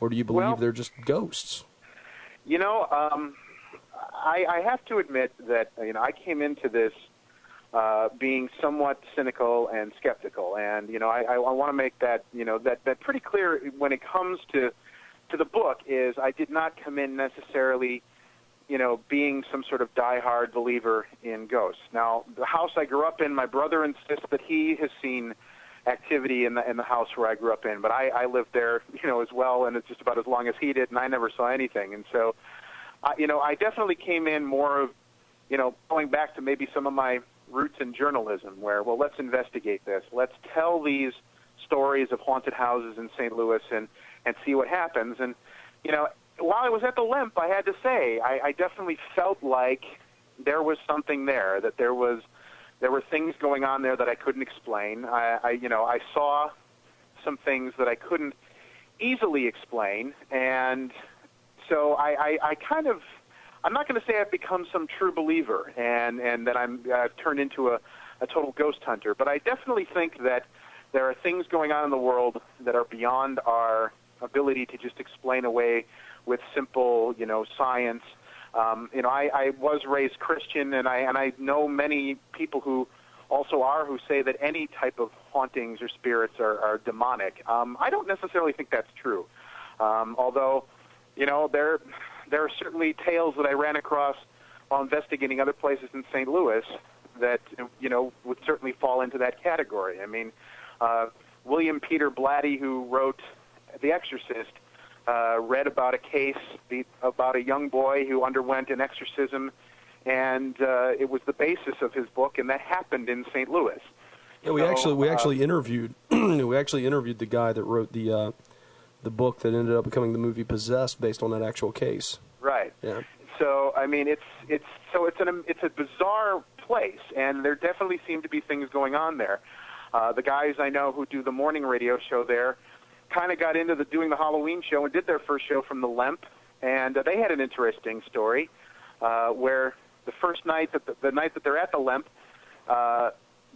or do you believe they're just ghosts? I have to admit that I came into this being somewhat cynical and skeptical, and I want to make that that pretty clear when it comes to the book. Is I did not come in necessarily being some sort of diehard believer in ghosts. Now, the house I grew up in, my brother insists that he has seen activity in the house where I grew up in, but I lived there as well, and it's just about as long as he did, and I never saw anything. And so I definitely came in more of going back to maybe some of my roots in journalism, where, let's investigate this. Let's tell these stories of haunted houses in St. Louis and see what happens. And, while I was at the Lemp, I had to say, I definitely felt like there was something there, that there were things going on there that I couldn't explain. I saw some things that I couldn't easily explain, and so I'm not going to say I've become some true believer and that I've turned into a total ghost hunter, but I definitely think that there are things going on in the world that are beyond our ability to just explain away with simple, science. I was raised Christian, and I know many people who also who say that any type of hauntings or spirits are demonic. I don't necessarily think that's true, although there are certainly tales that I ran across while investigating other places in St. Louis that, would certainly fall into that category. I mean, William Peter Blatty, who wrote The Exorcist, read about a case about a young boy who underwent an exorcism, and it was the basis of his book, and that happened in St. Louis. Yeah, we actually interviewed the guy that wrote the book that ended up becoming the movie Possessed, based on that actual case. Right. Yeah. So I mean, it's a bizarre place, and there definitely seem to be things going on there. The guys I know who do the morning radio show there kind of got into doing the Halloween show and did their first show from the Lemp, and they had an interesting story where the first night the night that they're at the Lemp,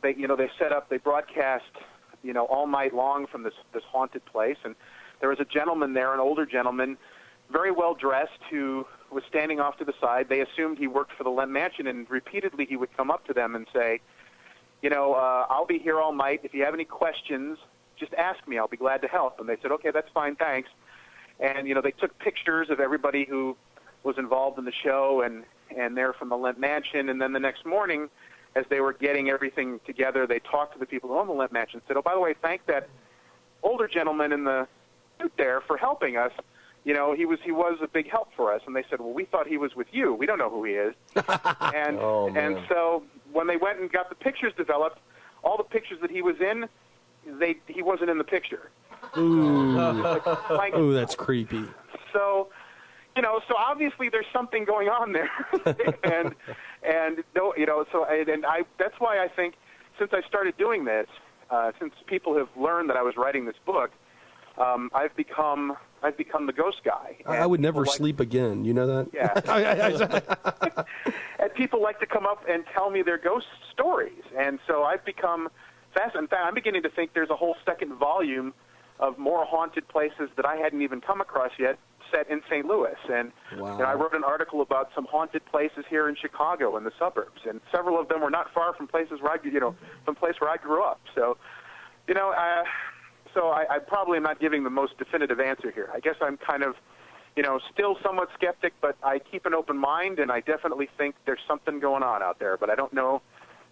they broadcast all night long from this haunted place, and there was a gentleman there, an older gentleman, very well dressed, who was standing off to the side. They assumed he worked for the Lemp Mansion, and repeatedly he would come up to them and say, I'll be here all night. If you have any questions, just ask me. I'll be glad to help. And they said, okay, that's fine, thanks. And, they took pictures of everybody who was involved in the show, and they're from the Lemp Mansion. And then the next morning, as they were getting everything together, they talked to the people who own the Lemp Mansion and said, oh, by the way, thank that older gentleman in the suit there for helping us. He was a big help for us. And they said, well, we thought he was with you. We don't know who he is. And so when they went and got the pictures developed, all the pictures that he was in, he wasn't in the picture. Ooh, that's creepy. So, so obviously there's something going on there, that's why I think since I started doing this, since people have learned that I was writing this book, I've become the ghost guy. I would never sleep again. You know that? Yeah. And people like to come up and tell me their ghost stories, and so I've become fascinated. In fact, I'm beginning to think there's a whole second volume of more haunted places that I hadn't even come across yet, set in St. Louis. And I wrote an article about some haunted places here in Chicago in the suburbs, and several of them were not far from places where from place where I grew up. So, I probably am not giving the most definitive answer here. I guess I'm kind of, still somewhat skeptic, but I keep an open mind, and I definitely think there's something going on out there. But I don't know.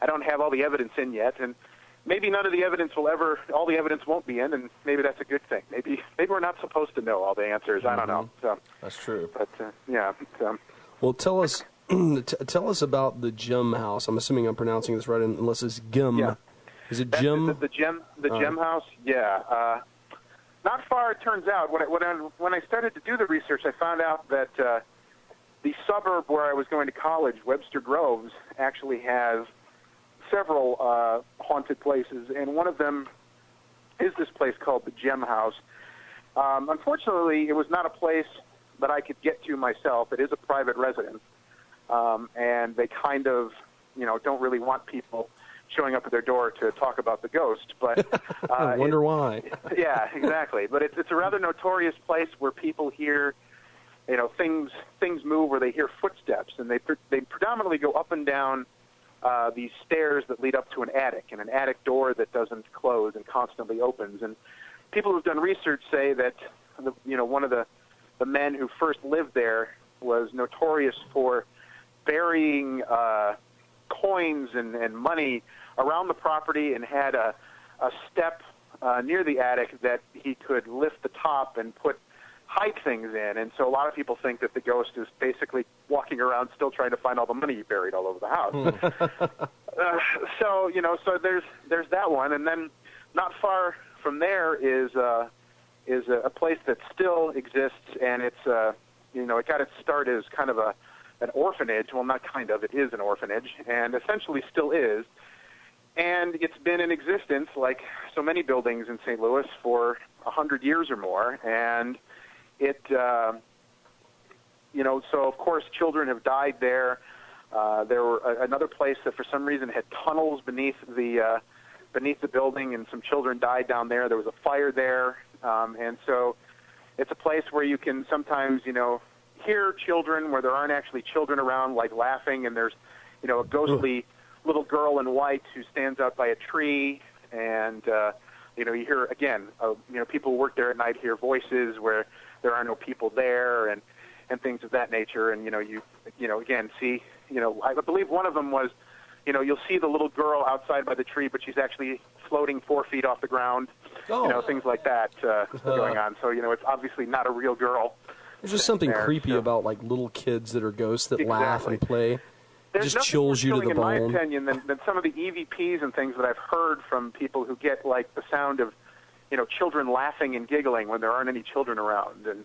I don't have all the evidence in yet, and maybe none of the evidence all the evidence won't be in, and maybe that's a good thing. Maybe we're not supposed to know all the answers. I don't know. So that's true. But well, tell us about the Gem House. I'm assuming I'm pronouncing this right, unless it's Gem. Yeah. Is it Gem? The Gem House. Yeah. Not far, it turns out. When I started to do the research, I found out that the suburb where I was going to college, Webster Groves, actually has several haunted places, and one of them is this place called the Gem House. Unfortunately, it was not a place that I could get to myself. It is a private residence, and they kind of, don't really want people showing up at their door to talk about the ghost. But I wonder why. Yeah, exactly. But it's a rather notorious place where people hear, things move, where they hear footsteps, and they predominantly go up and down these stairs that lead up to an attic, and an attic door that doesn't close and constantly opens. And people who've done research say that one of the men who first lived there was notorious for burying coins and money around the property, and had a step near the attic that he could lift the top and hide things in. And so a lot of people think that the ghost is basically walking around still trying to find all the money he buried all over the house. So there's that one. And then not far from there is a place that still exists, and it's it got its start as kind of an orphanage. Well, not kind of, it is an orphanage, and essentially still is. And it's been in existence, like so many buildings in St. Louis, for 100 years or more. And it, so of course children have died there. There were another place that for some reason had tunnels beneath the building, and some children died down there. There was a fire there, and so it's a place where you can sometimes, hear children where there aren't actually children around, like laughing, and there's, a ghostly little girl in white who stands out by a tree, and you hear again, people who work there at night hear voices where there are no people there, and things of that nature, and you again see, I believe one of them was, you'll see the little girl outside by the tree, but she's actually floating 4 feet off the ground, things like that going on. So it's obviously not a real girl. There's just something creepy about like little kids that are ghosts that laugh and play. It just chills you to the bone. In my opinion, than some of the EVPs and things that I've heard from people who get like the sound of, children laughing and giggling when there aren't any children around, and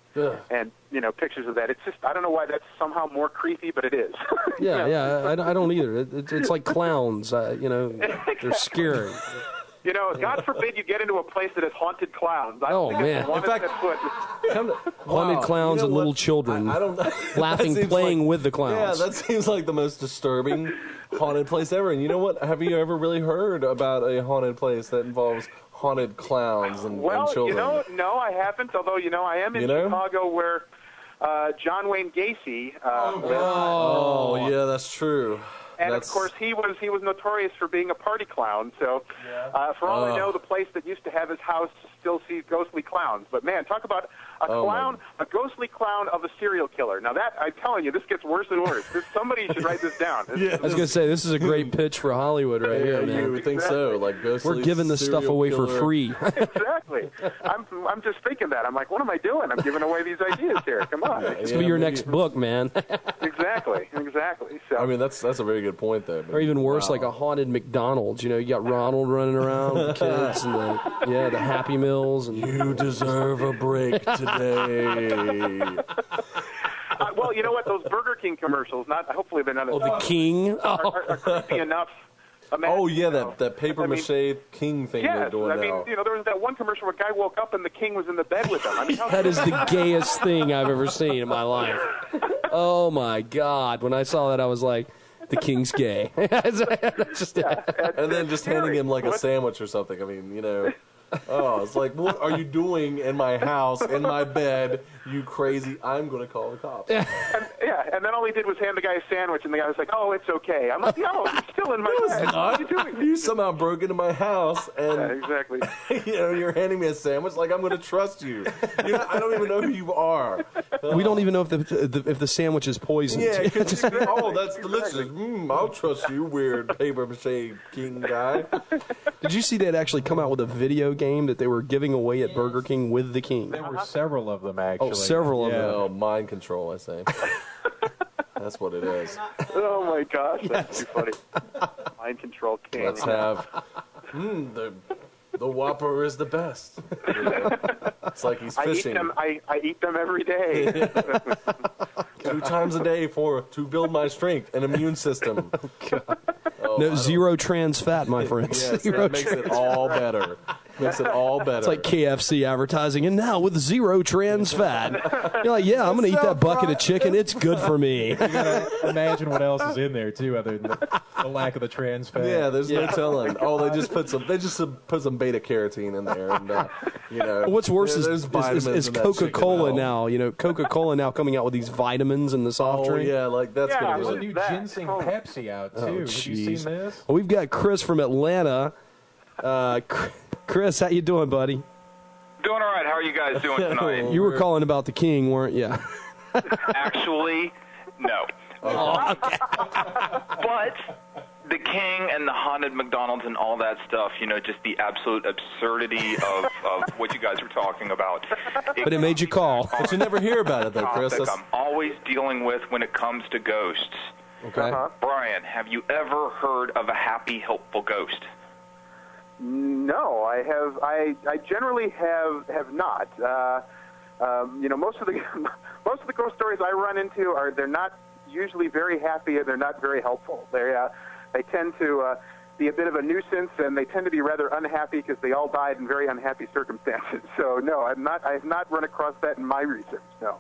pictures of that. It's just, I don't know why that's somehow more creepy, but it is. I don't either. It's like clowns, they're scary. You know, God forbid you get into a place that has haunted clowns. I Oh, don't think man. it's the one In fact, that foot. Haunted clowns and little children I don't know. laughing, That seems playing like- with the clowns. Yeah, that seems like the most disturbing haunted place ever. And you know what? Have you ever really heard about a haunted place that involves haunted clowns and children? You know, no, I haven't. Although, you know, I am in Chicago where John Wayne Gacy lived. Oh, yeah, that's true. And of course, he was notorious for being a party clown. So, for all I know, the place that used to have his house still sees ghostly clowns. But man, talk about a clown, a ghostly clown of a serial killer. Now that I'm telling you, this gets worse and worse. Somebody should write this down. I was gonna say this is a great pitch for Hollywood right here, man. You would think so. Like ghostly we're giving this stuff serial away killer. for free. Exactly. I'm just thinking that. I'm like, what am I doing? I'm giving away these ideas here. Come on. It's gonna be your next book, man. Exactly. So I mean, that's a very good point, though. Or even worse, like a haunted McDonald's. You know, you got Ronald running around with the kids and the Happy Meals. And you deserve a break today. well, you know what? Those Burger King commercials. Hopefully they're not. The King. Are creepy enough. Oh yeah, that paper mache king thing they're Yes, doing I mean, now. you know, there was that one commercial where a guy woke up and the king was in the bed with him. I mean, That is the gayest thing I've ever seen in my life. Oh my God! When I saw that, I was like, "The king's gay." Just, and then just handing him like a sandwich or something. I mean, you know. Oh, it's like, what are you doing in my house, in my bed, you crazy? I'm going to call the cops. And then all he did was hand the guy a sandwich, and the guy was like, "Oh, it's okay." I'm like, "No, he's still in my bed. What are you doing?" You somehow broke into my house, and exactly. You know, you're handing me a sandwich. Like I'm going to trust you. I don't even know who you are. We don't even know if the sandwich is poisoned. Yeah, it could just be, oh, that's delicious. I'll trust you, weird paper mache king guy. Did you see they'd actually come out with a video game that they were giving away at Burger King with the King? There were several of them, actually. Oh, several of them. Oh, mind control, I say. That's what it is. Oh my gosh, that's too funny. Mind control king. Let's have the Whopper is the best. You know? It's like he's fishing. I eat them every day. 2 times a day to build my strength and immune system. Oh, No, zero trans fat, my friends. Yes, Zero that makes it all better. Makes it all better. It's like KFC advertising, and now with zero trans fat. You're like, yeah, I'm going to eat that bucket of chicken. It's good for me. You gotta imagine what else is in there too, other than the lack of the trans fat. Yeah, there's no telling. Oh, they just put some beta carotene in there, and you know. What's worse there's vitamins is in that Coca-Cola chicken now. You know, Coca-Cola now coming out with these vitamins in the soft drink. Oh yeah, like that's gonna There's a be new ginseng Pepsi out too. Have you seen this? Well, we've got Chris from Atlanta. Chris, how you doing, buddy? Doing all right. How are you guys doing tonight? You were calling about the King, weren't you? Actually, no. Oh, okay. But the King and the haunted McDonald's and all that stuff, you know, just the absolute absurdity of what you guys were talking about. But it made you call. But you never hear about it, though, Chris. I'm always dealing with when it comes to ghosts. Okay. Brian, have you ever heard of a happy, helpful ghost? No, I have. I generally have not. You know, most of the ghost stories I run into they're not usually very happy, and they're not very helpful. They tend to be a bit of a nuisance, and they tend to be rather unhappy because they all died in very unhappy circumstances. So no, I have not run across that in my research. No.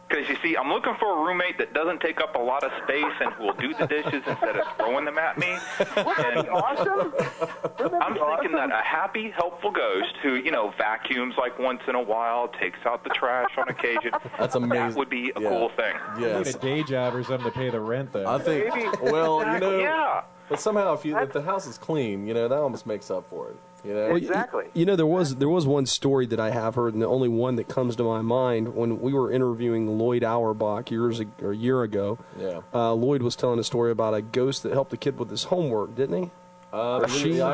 Because, you see, I'm looking for a roommate that doesn't take up a lot of space and who will do the dishes instead of throwing them at me. And awesome. I'm thinking that a happy, helpful ghost who, you know, vacuums like once in a while, takes out the trash on occasion. That's amazing. That would be a cool thing. You need a day job or something to pay the rent, though. I think, well, you know, yeah. But somehow if the house is clean, you know, that almost makes up for it. You know? Well, exactly. You know, there was one story that I have heard, and the only one that comes to my mind when we were interviewing Lloyd Auerbach a year ago. Yeah. Lloyd was telling a story about a ghost that helped a kid with his homework, didn't he? I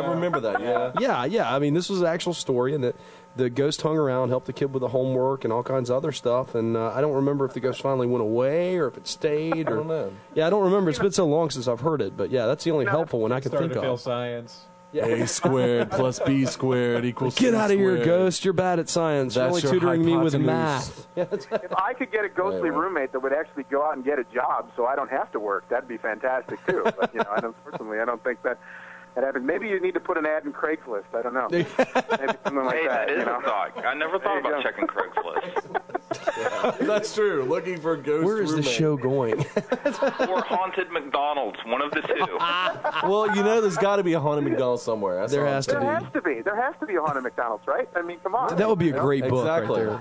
remember that. Yeah. Yeah. I mean, this was an actual story, and that the ghost hung around, helped the kid with the homework and all kinds of other stuff. And I don't remember if the ghost finally went away or if it stayed. I don't know. Yeah, I don't remember. It's been so long since I've heard it, but yeah, that's the only helpful one I can think Starting to feel of. science. Yeah. A squared plus B squared equals Get C out of here, squared. ghost! You're bad at science. You're only That's your tutoring me with hypotenuse. math. If I could get a ghostly roommate that would actually go out and get a job, so I don't have to work, that'd be fantastic too. But you know, unfortunately, I don't think that It happened. Maybe you need to put an ad in Craigslist. I don't know. Maybe something like Hey, that is you know? a thought. I never thought about checking Craigslist. That's true. Looking for ghost Where is the roommate. show going? Or haunted McDonald's, one of the two. Well, there's got to be a haunted McDonald's somewhere. That's There all I'm has to saying. There has to be. There has to be a haunted McDonald's, right? I mean, come on. That would be a great book Exactly. right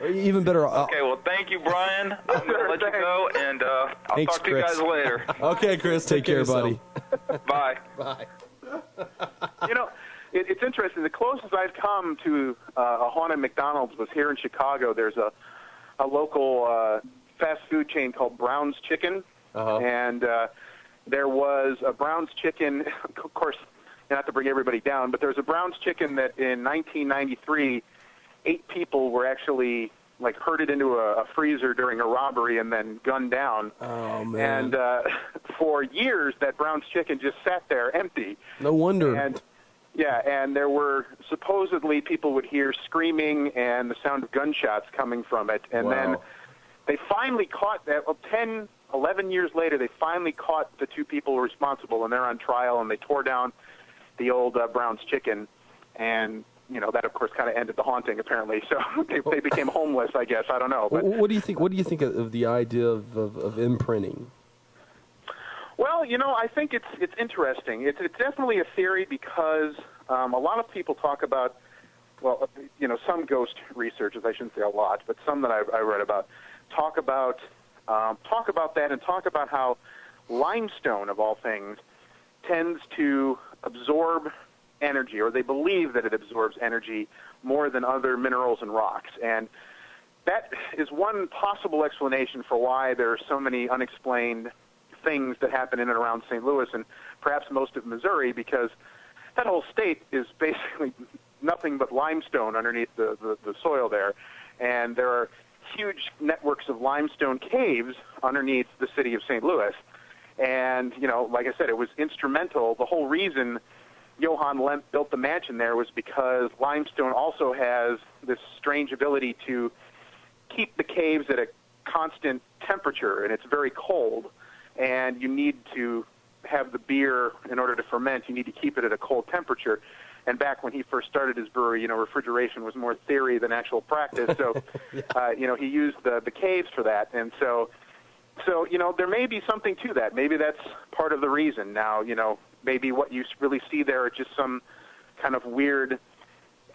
there. Even better. Okay, well, thank you, Brian. I'm going to let you go, and I'll Thanks, talk to you Chris. guys later. Okay, Chris. Take care, of yourself. buddy. Bye. Bye. It's interesting. The closest I've come to a haunted McDonald's was here in Chicago. There's a local fast food chain called Brown's Chicken, and there was a Brown's Chicken. Of course, not to bring everybody down, but there was a Brown's Chicken that in 1993, 8 people were actually herded into a freezer during a robbery and then gunned down. Oh man! And for years, that Brown's Chicken just sat there empty. No wonder. And there were supposedly people would hear screaming and the sound of gunshots coming from it. And then they finally caught that. 10, 11 years later, they finally caught the 2 people responsible, and they're on trial, and they tore down the old Brown's Chicken. And, that, of course, kind of ended the haunting, apparently. So they became homeless, I guess. I don't know. But What do you think? What do you think of the idea of imprinting? Well, I think it's interesting. It's definitely a theory because a lot of people talk about, some ghost researchers, I shouldn't say a lot, but some that I read about, talk about that and talk about how limestone, of all things, tends to absorb energy, or they believe that it absorbs energy more than other minerals and rocks. And that is one possible explanation for why there are so many unexplained things that happen in and around St. Louis and perhaps most of Missouri, because that whole state is basically nothing but limestone underneath the soil there. And there are huge networks of limestone caves underneath the city of St. Louis. And, like I said, it was instrumental. The whole reason Johann Lemp built the mansion there was because limestone also has this strange ability to keep the caves at a constant temperature, and it's very cold. And you need to have the beer in order to ferment. You need to keep it at a cold temperature. And back when he first started his brewery, refrigeration was more theory than actual practice. So, he used the caves for that. And so, there may be something to that. Maybe that's part of the reason. Now, maybe what you really see there are just some kind of weird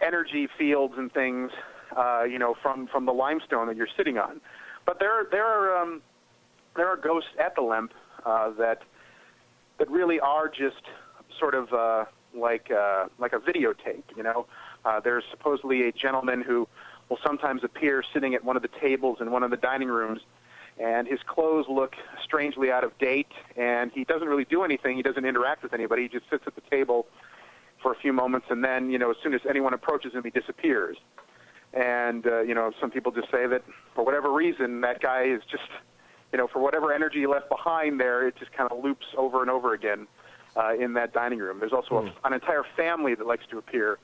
energy fields and things, from the limestone that you're sitting on. But there are ghosts at the Lemp that really are just sort of like a videotape. There's supposedly a gentleman who will sometimes appear sitting at one of the tables in one of the dining rooms, and his clothes look strangely out of date, and he doesn't really do anything. He doesn't interact with anybody. He just sits at the table for a few moments, and then, as soon as anyone approaches him, he disappears. And, some people just say that for whatever reason, that guy is just, for whatever energy he left behind there, it just kind of loops over and over again in that dining room. There's also an entire family that likes to appear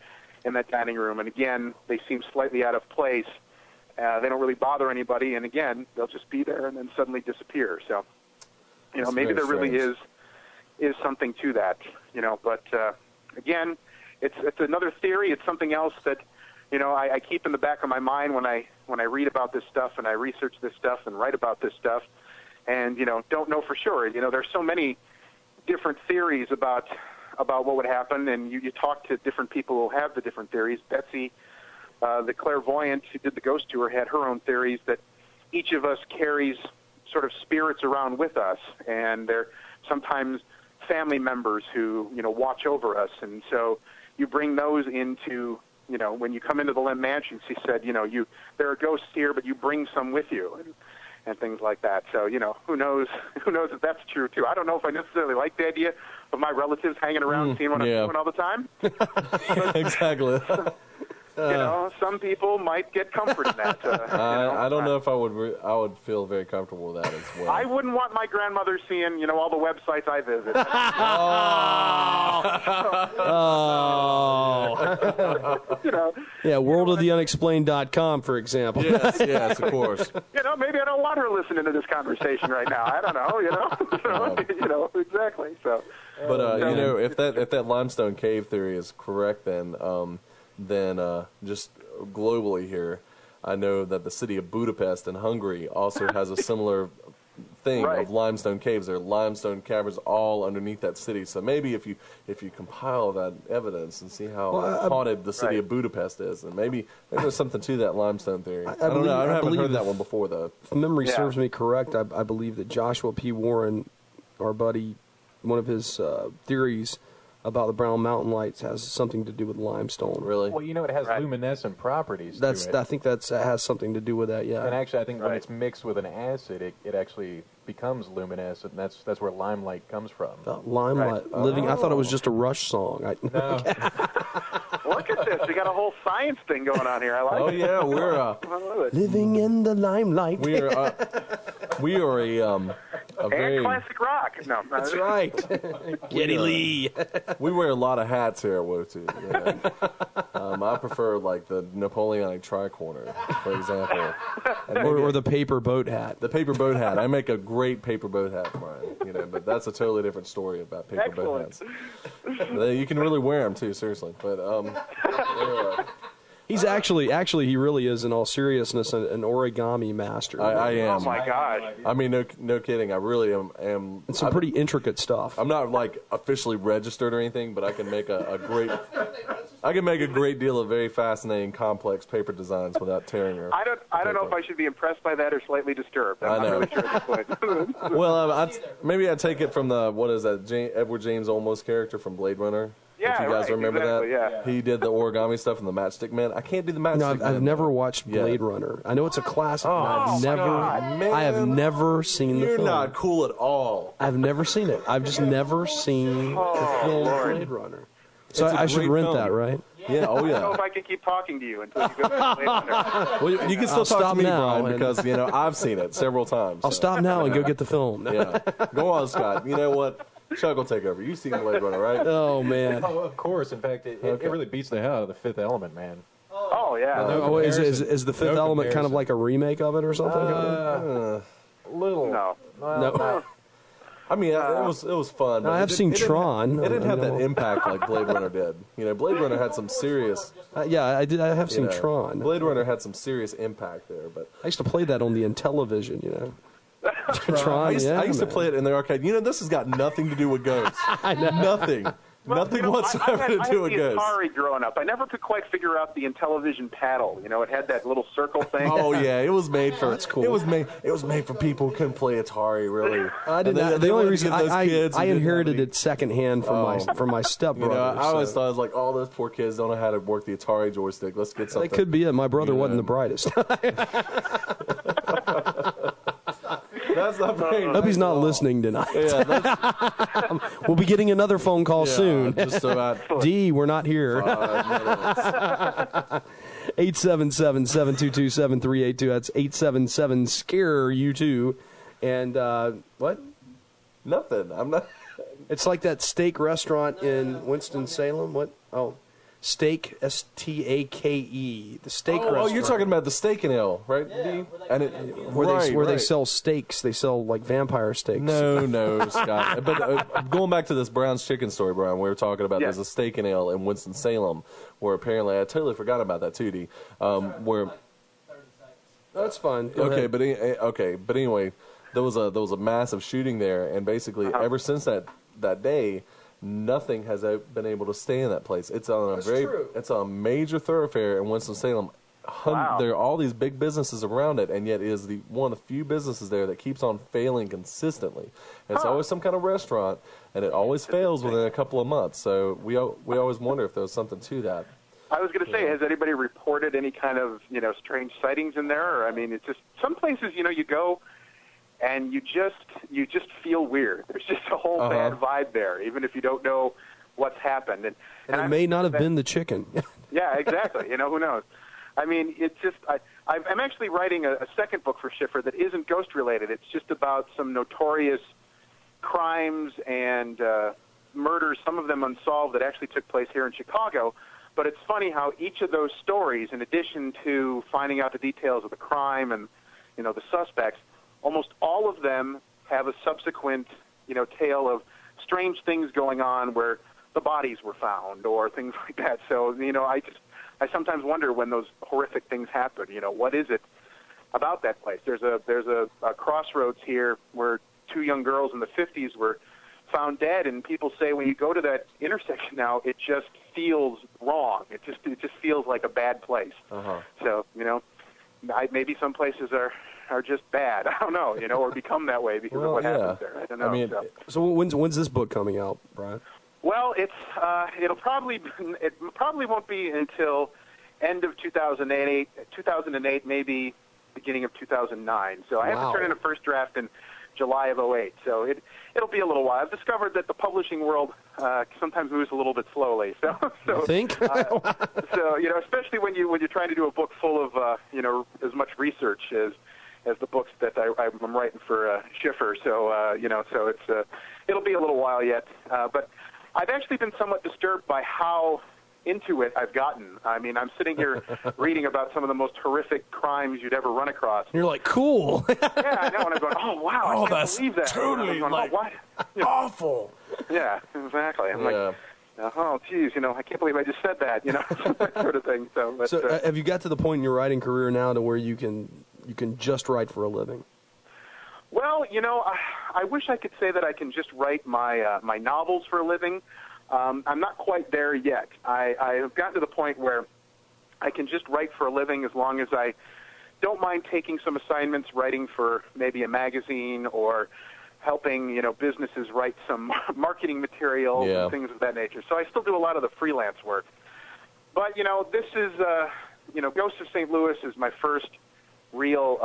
in that dining room. And, again, they seem slightly out of place. They don't really bother anybody. And, again, they'll just be there and then suddenly disappear. So, That's maybe there very really is something to that, But, again, it's another theory. It's something else that, I keep in the back of my mind when I read about this stuff and I research this stuff and write about this stuff, and don't know for sure. There's so many different theories about what would happen, and you talk to different people who have the different theories. Betsy, the clairvoyant who did the ghost tour, had her own theories that each of us carries sort of spirits around with us, and they're sometimes family members who watch over us, and so you bring those into. When you come into the Lemp Mansion, she said, there are ghosts here, but you bring some with you, and things like that. So, who knows if that's true, too. I don't know if I necessarily like the idea of my relatives hanging around seeing what I'm doing all the time. Exactly. some people might get comfort in that. I don't know if I would. I would feel very comfortable with that as well. I wouldn't want my grandmother seeing, all the websites I visit. Yeah, worldoftheunexplained.com, for example. Yes, of course. Maybe I don't want her listening to this conversation right now. I don't know. Exactly. So. But if that limestone cave theory is correct, then just globally here, I know that the city of Budapest in Hungary also has a similar thing of limestone caves. There are limestone caverns all underneath that city. So maybe if you compile that evidence and see how haunted the city of Budapest is, and maybe there's something to that limestone theory. I don't know. I haven't heard that one before, though. If memory serves me correct, I believe that Joshua P. Warren, our buddy, one of his theories about the Brown Mountain Lights has something to do with limestone. Really? Well, it has luminescent properties. I think that has something to do with that. Yeah. And actually, I think when it's mixed with an acid, it actually becomes luminescent, and that's where limelight comes from. Limelight, living. I thought it was just a Rush song. No. Look at this. We got a whole science thing going on here. I like it. Oh yeah, we're living in the limelight. We are a very classic rock. No, that's right. Geddy Lee. We wear a lot of hats here at WOTU. I prefer like the Napoleonic tricorner, for example, or the paper boat hat. The paper boat hat. I make a great paper boat hat, Brian. But that's a totally different story about paper boat hats. You can really wear them too, seriously. But he's actually he really is, in all seriousness, an origami master. I am. Oh my gosh! I mean, no kidding. I really am. And some pretty intricate stuff. I'm not like officially registered or anything, but I can make a great. I can make a great deal of very fascinating, complex paper designs without tearing her. I don't know if I should be impressed by that or slightly disturbed. I'm not really sure at this point. Well, maybe I take it from the Edward James Olmos character from Blade Runner. Yeah, if you guys remember that, yeah. He did the origami stuff in the Matchstick Man. I can't do the Matchstick Man. I've never watched Blade Runner. I know it's a classic. Oh, I have never seen the film. You're not cool at all. I've never seen it. I've just never seen the film Blade Runner. So I should rent that, right? Yeah, oh yeah. I don't know if I can keep talking to you until you go to Blade Runner. Well, you can still talk to me, Brian, because I've seen it several times. I'll stop now and go get the film. Yeah, go on, Scott. You know what? Chuck will take over. You've seen Blade Runner, right? Oh man. Oh, of course. In fact, it really beats the hell out of The Fifth Element, man. Oh yeah. Is the Fifth Element kind of like a remake of it or something? Little. No. I mean, it was fun. I have seen Tron. It didn't have that impact like Blade Runner did. Blade Runner had some serious. I did. I have seen Tron. Blade Runner had some serious impact there, but I used to play that on the Intellivision. Tron. I used to play it in the arcade. This has got nothing to do with ghosts. Nothing. Nothing whatsoever to do with ghosts. I had the Atari growing up. I never could quite figure out the Intellivision paddle. It had that little circle thing. Oh yeah, it was made for. That's cool. It was made for people who couldn't play Atari. Really, I did not. The only reason I inherited it secondhand from my stepbrother. I always thought it was like, all those poor kids don't know how to work the Atari joystick. Let's get something. That could be it. My brother wasn't the brightest. That's not very nice. Hope he's not listening tonight. Yeah, we'll be getting another phone call soon. Just about D, we're not here. 877-722-7382. That's 877-SCARE-U2. And what? Nothing. I'm not. It's like that steak restaurant in Winston-Salem. What? Oh. Steak, Stake, the steak restaurant. Oh, you're talking about the Steak and Ale, right? Yeah, where they sell steaks. They sell like vampire steaks. No, Scott. But going back to this Brown's Chicken story, Brian, we were talking about there's a Steak and Ale in Winston-Salem, where apparently I totally forgot about that too, D. Where that's fine. But anyway, there was a massive shooting there, and basically ever since that day, nothing has been able to stay in that place. It's on it's a major thoroughfare in Winston-Salem. Wow. There are all these big businesses around it, and yet it is one of the few businesses there that keeps on failing consistently. It's always some kind of restaurant, and it always fails within a couple of months. So we always wonder if there's something to that. I was going to say, has anybody reported any kind of strange sightings in there? Or, I mean, it's just some places you go. And you just feel weird. There's just a whole bad vibe there, even if you don't know what's happened. And it may not have been the chicken. Yeah, exactly. Who knows? I mean, it's just I'm actually writing a second book for Schiffer that isn't ghost related. It's just about some notorious crimes and murders, some of them unsolved, that actually took place here in Chicago. But it's funny how each of those stories, in addition to finding out the details of the crime and the suspects, almost all of them have a subsequent tale of strange things going on where the bodies were found or things like that. So I sometimes wonder when those horrific things happen. What is it about that place? There's a crossroads here where two young girls in the 50s were found dead, and people say when you go to that intersection now, it just feels wrong. It just feels like a bad place. Uh-huh. So maybe some places are just bad. I don't know, or become that way because of what happens there. I don't know. I mean, so when's this book coming out, Brian? Well, it probably won't be until end of 2008, maybe beginning of 2009. So I have to turn in a first draft in July of 2008. So it'll be a little while. I've discovered that the publishing world sometimes moves a little bit slowly. So you think? So especially when you're trying to do a book full of as much research as the books that I'm writing for Schiffer. So so it'll be a little while yet. But I've actually been somewhat disturbed by how into it I've gotten. I mean, I'm sitting here reading about some of the most horrific crimes you'd ever run across. You're like, cool. Yeah, I know. And I'm going, oh, wow, I can't believe that. Totally going, what? Awful. Yeah, exactly. I'm like, oh, geez, I can't believe I just said that, that sort of thing. So have you got to the point in your writing career now to where you can just write for a living? Well, I wish I could say that I can just write my novels for a living. I'm not quite there yet. I have gotten to the point where I can just write for a living as long as I don't mind taking some assignments, writing for maybe a magazine or helping, businesses write some marketing material and things of that nature. So I still do a lot of the freelance work. But, this is, Ghosts of St. Louis is my first real,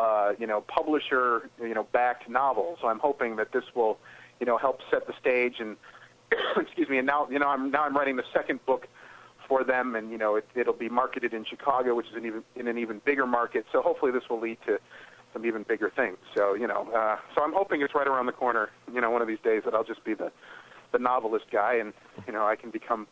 publisher, backed novel. So I'm hoping that this will, help set the stage. And excuse me. And now, I'm writing the second book for them, and it'll be marketed in Chicago, which is in an even bigger market. So hopefully this will lead to some even bigger things. So so I'm hoping it's right around the corner. One of these days that I'll just be the novelist guy, and I can become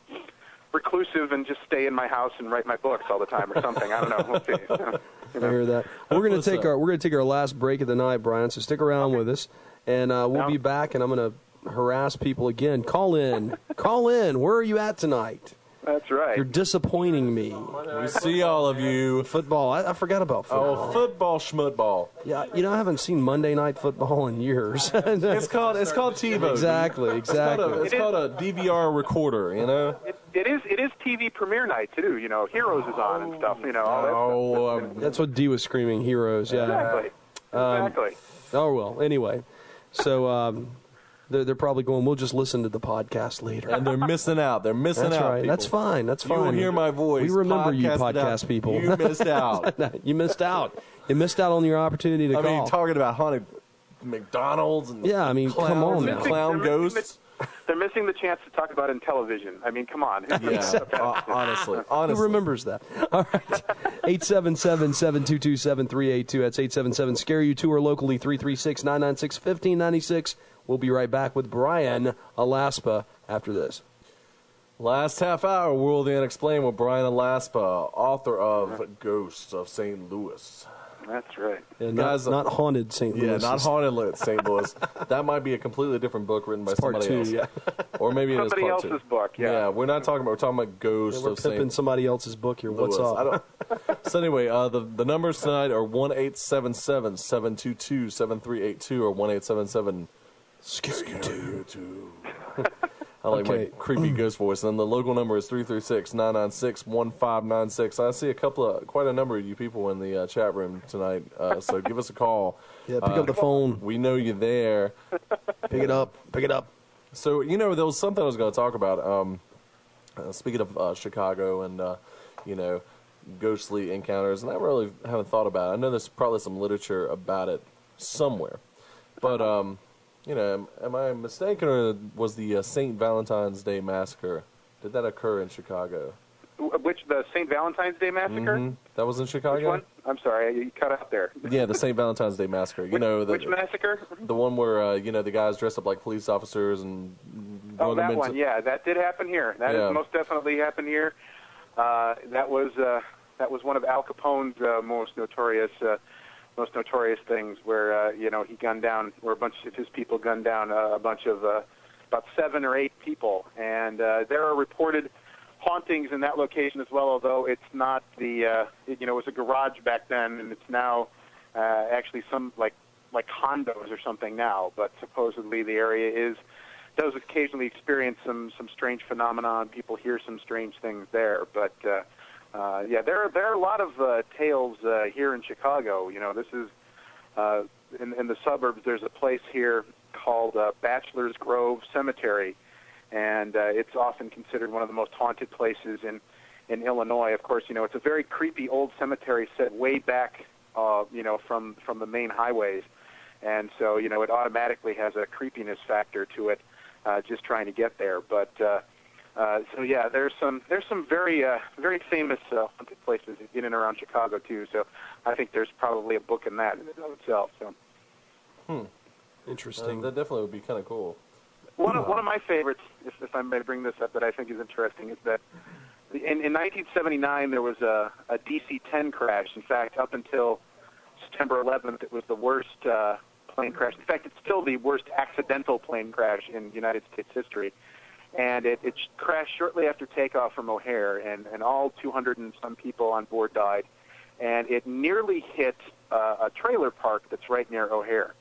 reclusive and just stay in my house and write my books all the time or something. I don't know. We'll see. I hear that. We're going to take our last break of the night, Brian. So stick around with us, and we'll be back. And I'm going to harass people again. Call in. Where are you at tonight? That's right. You're disappointing me. We see all of you. Football. I forgot about football. Oh, football, schmutball. Yeah, I haven't seen Monday Night Football in years. It's called TiVo. Exactly. It's called a DVR recorder. It is TV premiere night too. Heroes is on and stuff. All that stuff. That's what Dee was screaming. Heroes. Yeah. Exactly. Oh well. Anyway, so. They're probably going, we'll just listen to the podcast later. And they're missing out. That's right. People. That's fine. You will hear my voice. We remember you podcast people. You missed out. You missed out. You missed out on your opportunity to call. I mean, talking about haunted McDonald's and clowns, come on now. Clown ghosts. They're missing the chance to talk about it in television. I mean, come on. Yeah, honestly. Who remembers that? All right. 877-722-7382. That's 877-SCARE-YOU-2 or locally 336-996-1596. We'll be right back with Bryan Alaspa after this. Last half hour, World of the Unexplained with Bryan Alaspa, author of Ghosts of St. Louis. That's right. And not Haunted St. Louis. Yeah, not Haunted St. Louis. That might be a completely different book written by somebody else. Yeah. Or maybe it is somebody part two. else's book, yeah. We're talking about Ghosts we're of St. pimping somebody else's book here. What's Louis. up? So anyway, the numbers tonight are 1-877-722-7382 or 1-877-SCARE-YOU-2. I like my creepy ghost voice. And then the local number is 336-996-1596. I see quite a number of you people in the chat room tonight. So give us a call. Yeah, pick up the phone. We know you're there. Pick it up. So, there was something I was going to talk about. Speaking of Chicago and, ghostly encounters, and I really haven't thought about it. I know there's probably some literature about it somewhere. But You know, am I mistaken, or was the St. Valentine's Day Massacre, did that occur in Chicago? Which, the St. Valentine's Day Massacre? Mm-hmm. That was in Chicago? Which one? I'm sorry, you cut out there. Yeah, the St. Valentine's Day Massacre. Which massacre? The one where, the guys dressed up like police officers and... Oh, that one, yeah. That did happen here. That has most definitely happened here. That was one of Al Capone's most notorious things, where he gunned down, where a bunch of his people gunned down a bunch of about 7 or 8 people, and there are reported hauntings in that location as well. Although it's not it was a garage back then, and it's now actually some like condos or something now. But supposedly the area does occasionally experience some strange phenomenon. People hear some strange things there, but. There are a lot of tales here in Chicago. This is in the suburbs. There's a place here called Bachelor's Grove Cemetery, and it's often considered one of the most haunted places in Illinois. Of course, it's a very creepy old cemetery set way back, from the main highways, and so it automatically has a creepiness factor to it, just trying to get there. But there's some very very famous haunted places in and around Chicago too. So I think there's probably a book in that in and of itself. So. Interesting. That definitely would be kind of cool. One of my favorites, if I may bring this up, that I think is interesting, is that in 1979 there was a DC-10 crash. In fact, up until September 11th, it was the worst plane crash. In fact, it's still the worst accidental plane crash in United States history. And it crashed shortly after takeoff from O'Hare, and all 200 and some people on board died. And it nearly hit a trailer park that's right near O'Hare.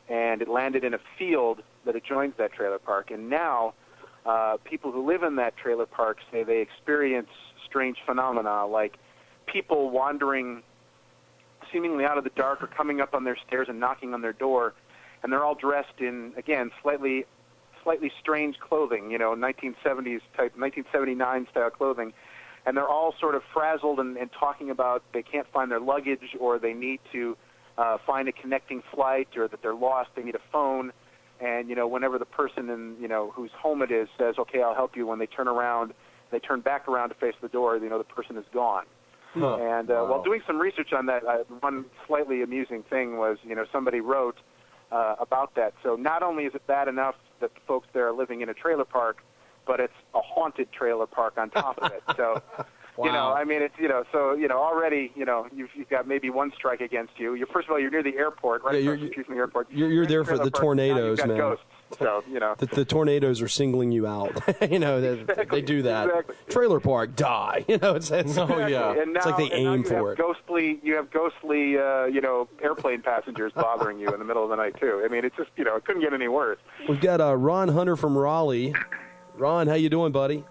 And it landed in a field that adjoins that trailer park. And now people who live in that trailer park say they experience strange phenomena, like people wandering seemingly out of the dark or coming up on their stairs and knocking on their door. And they're all dressed in, again, slightly strange clothing, 1970s type, 1979 style clothing, and they're all sort of frazzled and talking about they can't find their luggage, or they need to find a connecting flight, or that they're lost, they need a phone, and whenever the person whose home it is says, "Okay, I'll help you," when they turn back around to face the door, the person is gone. Huh. And Wow. While doing some research on that, one slightly amusing thing was, somebody wrote about that. So not only is it bad enough that the folks there are living in a trailer park, but it's a haunted trailer park on top of it. So, Wow. it's, already, you've got maybe one strike against you. First of all, you're near the airport, right across the street from the airport. You're there for the tornadoes, now you've got man. Ghosts. So, The tornadoes are singling you out. They do that. Exactly. Trailer park, die. It's And now, it's like they aim for it. You have ghostly, airplane passengers bothering you in the middle of the night too. I mean, it's just, it couldn't get any worse. We've got Ron Hunter from Raleigh. Ron, how you doing, buddy?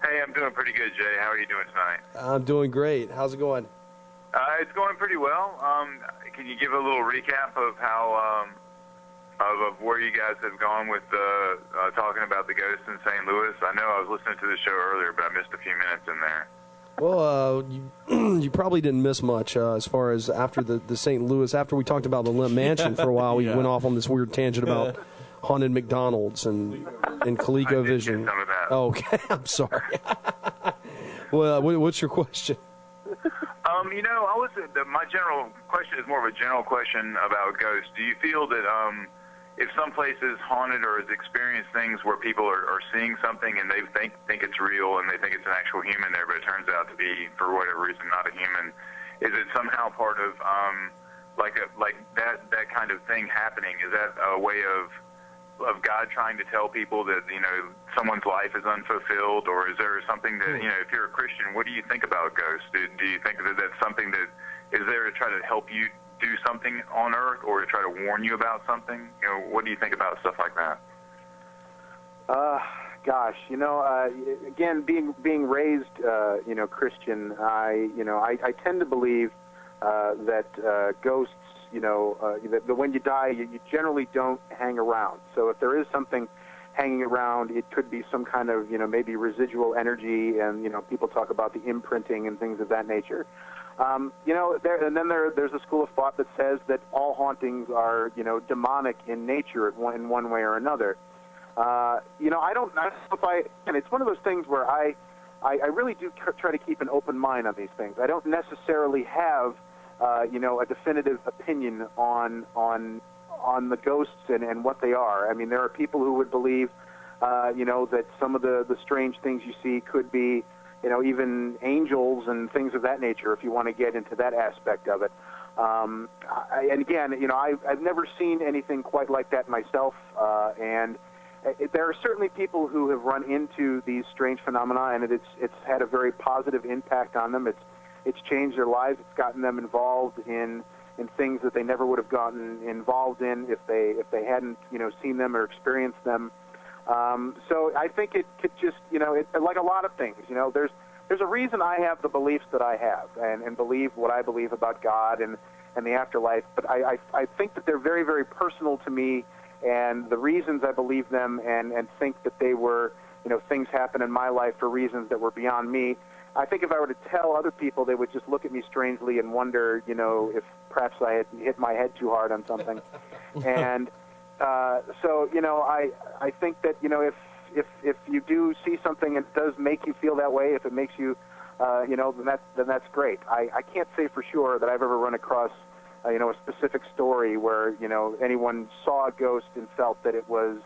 Hey, I'm doing pretty good, Jay. How are you doing tonight? I'm doing great. How's it going? It's going pretty well. Can you give a little recap of how, of where you guys have gone with talking about the ghosts in St. Louis? I know I was listening to the show earlier, but I missed a few minutes in there. Well, you probably didn't miss much as far as after the St. Louis, after we talked about the Lemp Mansion for a while, we went off on this weird tangent about haunted McDonald's and ColecoVision. Some of that. Oh, okay, I'm sorry. Well, what's your question? My general question is more of a general question about ghosts. Do you feel that if some place is haunted or has experienced things where people are seeing something and they think it's real and they think it's an actual human there, but it turns out to be, for whatever reason, not a human, is it somehow part of like that kind of thing happening? Is that a way of God trying to tell people that someone's life is unfulfilled, or is there something that if you're a Christian, what do you think about ghosts? Do you think that that's something that is there to try to help you do something on Earth, or to try to warn you about something? What do you think about stuff like that? Gosh, again, being raised, Christian, I tend to believe that ghosts, that when you die, you generally don't hang around. So if there is something hanging around, it could be some kind of, maybe residual energy, and, people talk about the imprinting and things of that nature. There's a school of thought that says that all hauntings are, demonic in nature in one way or another. I don't know and it's one of those things where I really do try to keep an open mind on these things. I don't necessarily have, a definitive opinion on the ghosts and what they are. I mean, there are people who would believe, that some of the strange things you see could be, even angels and things of that nature, if you want to get into that aspect of it. I've never seen anything quite like that myself, and there are certainly people who have run into these strange phenomena, and it's had a very positive impact on them. It's changed their lives. It's gotten them involved in things that they never would have gotten involved in if they hadn't seen them or experienced them. So I think it could just like a lot of things, there's a reason I have the beliefs that I have and believe what I believe about God and the afterlife. But I think that they're very, very personal to me, and the reasons I believe them and think that they were, things happen in my life for reasons that were beyond me. I think if I were to tell other people, they would just look at me strangely and wonder, if perhaps I had hit my head too hard on something. And I think that, if you do see something and it does make you feel that way, if it makes you, then that's great. I can't say for sure that I've ever run across, a specific story where, anyone saw a ghost and felt that it was,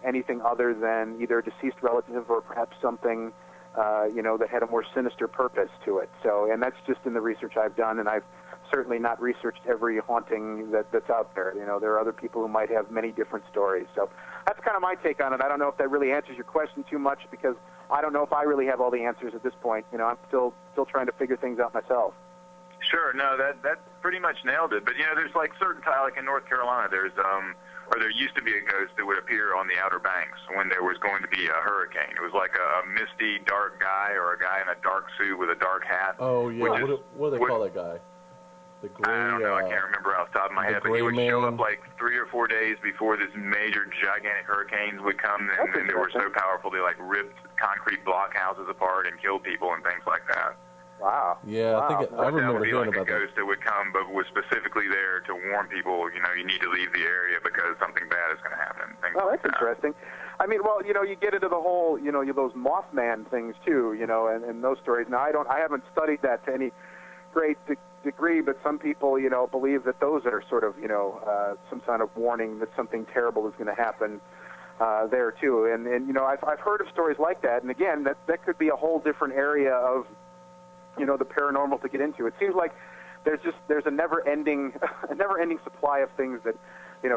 anything other than either a deceased relative or perhaps something, that had a more sinister purpose to it. So, and that's just in the research I've done, and I've certainly not researched every haunting that's out there. There are other people who might have many different stories. So that's kind of my take on it. I don't know if that really answers your question too much, because I don't know if I really have all the answers at this point. I'm still trying to figure things out myself. Sure, no, that pretty much nailed it. But there's like certain like in North Carolina, there's or there used to be a ghost that would appear on the Outer Banks when there was going to be a hurricane. It was like a misty, dark guy, or a guy in a dark suit with a dark hat. Oh yeah, what do they call that guy? The gray, I don't know. I can't remember off the top of my head, but he would show up like 3 or 4 days before this major, gigantic hurricanes would come, and they were so powerful they like ripped concrete blockhouses apart and killed people and things like that. Wow. Yeah, wow. I remember hearing like about a ghost that would come, but was specifically there to warn people. You need to leave the area because something bad is going to happen. That's interesting. I mean, well, you get into the whole, those Mothman things too, and those stories. Now, I haven't studied that to any great degree, but some people, believe that those are sort of, some kind of warning that something terrible is going to happen there too. And I've heard of stories like that. And again, that could be a whole different area of, the paranormal to get into. It seems like there's a never-ending supply of things that,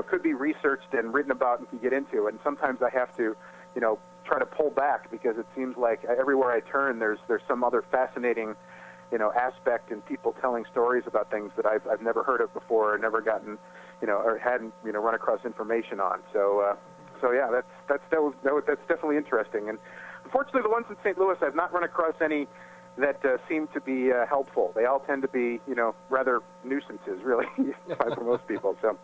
could be researched and written about and can get into. And sometimes I have to, try to pull back, because it seems like everywhere I turn, there's some other fascinating, aspect in people telling stories about things that I've never heard of before, or never gotten, or hadn't, run across information on. So yeah, that's definitely interesting. And unfortunately, the ones in St. Louis, I've not run across any that seem to be helpful. They all tend to be, rather nuisances, really, for most people. So.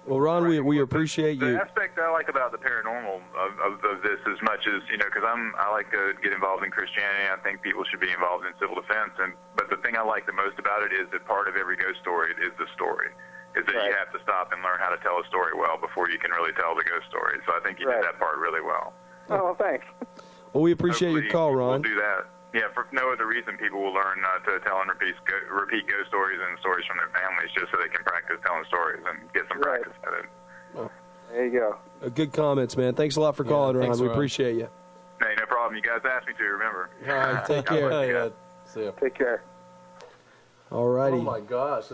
Well, Ron, we appreciate you. The aspect I like about the paranormal of this, as much as, because I like to get involved in Christianity. I think people should be involved in civil defense. But the thing I like the most about it is that part of every ghost story is the story. Is that you have to stop and learn how to tell a story well before you can really tell the ghost story. So I think you did that part really well. Oh, well, thanks. Well, we appreciate your call, Ron. We'll do that. Yeah, for no other reason, people will learn to tell and repeat ghost stories and stories from their families, just so they can practice telling stories and get some practice at it. Well, there you go. Good comments, man. Thanks a lot for calling, Ron. We appreciate you. Hey, no problem. You guys asked me to, remember. All right, take care. See ya. Take care. All righty. Oh my gosh,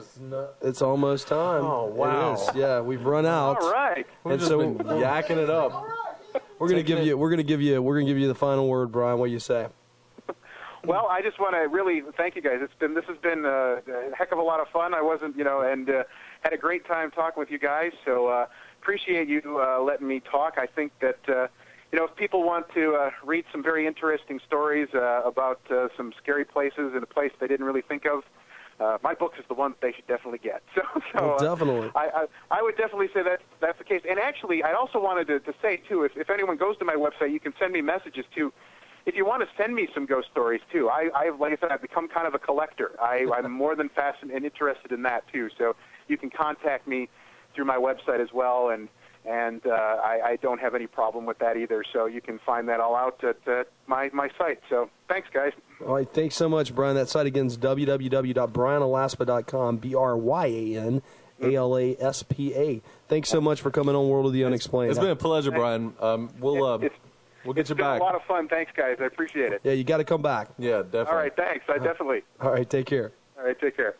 it's almost time. Oh wow. It is. Yeah, we've run out. All right. We've just been yakking it up. We're gonna give you the final word, Brian. What do you say? Well, I just want to really thank you guys. This has been a heck of a lot of fun. I wasn't, and had a great time talking with you guys. So appreciate you letting me talk. I think that if people want to read some very interesting stories about some scary places and a place they didn't really think of, my book is the one that they should definitely get. So definitely. I would definitely say that's the case. And actually, I also wanted to say too, if anyone goes to my website, you can send me messages too. if you want to send me some ghost stories too, I've like I said, I've become kind of a collector. I'm more than fascinated and interested in that too. So you can contact me through my website as well, and I don't have any problem with that either. So you can find that all out at my site. So thanks, guys. All right, thanks so much, Brian. That site again is www.BryanAlaspa.com, BryanAlaspa. Thanks so much for coming on World of the Unexplained. It's been a pleasure, Brian. We'll get you It's been back. a lot of fun. Thanks, guys. I appreciate it. Yeah, you got to come back. Yeah, definitely. All right, thanks. I definitely. All right, take care. All right, take care.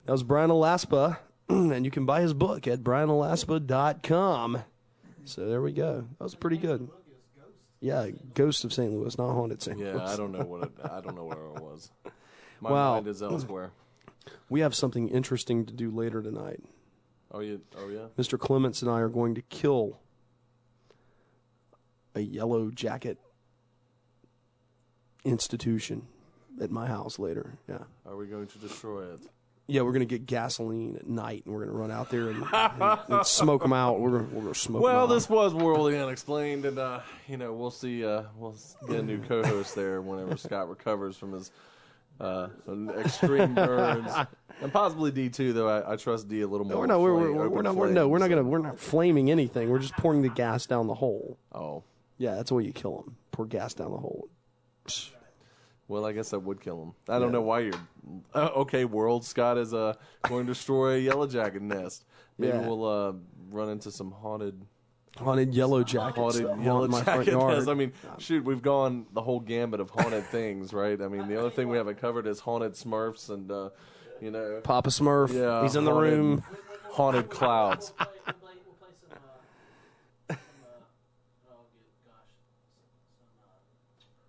That was Bryan Alaspa, and you can buy his book at BryanAlaspa.com. So there we go. That was pretty good. Yeah, Ghost of St. Louis, not Haunted St. Louis. Yeah, I don't know where it was. My Wow. mind is elsewhere. We have something interesting to do later tonight. Oh yeah. Mr. Clements and I are going to kill a Yellow Jacket institution at my house later. Yeah. Are we going to destroy it? Yeah, we're going to get gasoline at night, and we're going to run out there and smoke them out. We're going to smoke them out. Well, this was World of the Unexplained, and we'll see. We'll get a new co-host there whenever Scott recovers from his extreme burns, and possibly D too. Though I trust D a little more. We're not flaming anything. We're just pouring the gas down the hole. Oh, yeah, that's the way you kill them. Pour gas down the hole. well, I guess that would kill him. I don't know why you're okay. World Scott is going to destroy a Yellow Jacket nest. Maybe we'll run into some haunted Yellow Jackets. Haunted Yellow my front Jacket yard. nest. I mean, shoot, we've gone the whole gambit of haunted things, right? I mean, the other thing we haven't covered is haunted Smurfs and Papa Smurf. Yeah, He's in the room. Haunted clouds.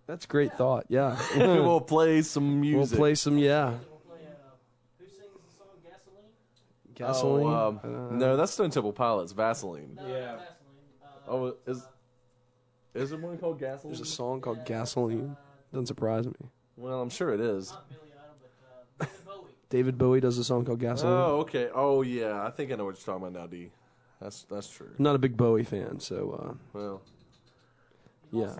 That's a great thought. Yeah. We'll play some music. We'll play some. Yeah. Who sings the song Gasoline? Gasoline. No, that's Stone Temple Pilots. Vaseline. Yeah. Is there one called Gasoline? There's a song called Gasoline. Doesn't surprise me. Well, I'm sure it is. Not Billy Idol, but David Bowie. David Bowie does a song called Gasoline. Oh, okay. Oh, yeah. I think I know what you're talking about now, D. That's true. I'm not a big Bowie fan, so well, yeah.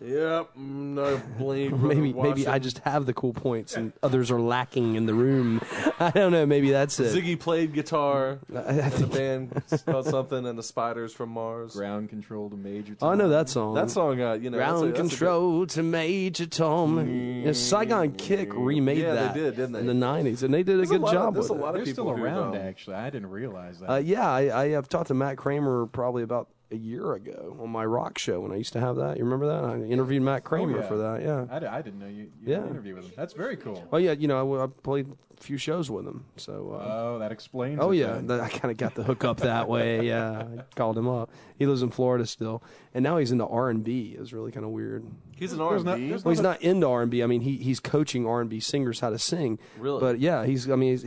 Yep. No blame. Maybe I just have the cool points and others are lacking in the room. I don't know. Maybe that's it. Ziggy played guitar. I think the band called something, and the Spiders from Mars. Ground Control to Major Oh, Tom. I know that song. That song, Ground Control to Major Tom. Yeah, Saigon Kick remade that. They did, didn't they? In the 90s, and they did a good job with it. They're still around, actually. I didn't realize that. Yeah, I have talked to Matt Kramer probably about a year ago on my rock show when I used to have that. You remember that? I interviewed Matt Kramer for that. Yeah, I didn't know you had an interview with him. That's very cool. Well, yeah, I played a few shows with him. So. That explains. Oh it yeah, then. I kind of got the hook up that way. Yeah, I called him up. He lives in Florida still, and now he's into R&B. It was really kind of weird. He's an R&B. Well, he's not into R&B. I mean, he's coaching R&B singers how to sing. Really? But yeah, he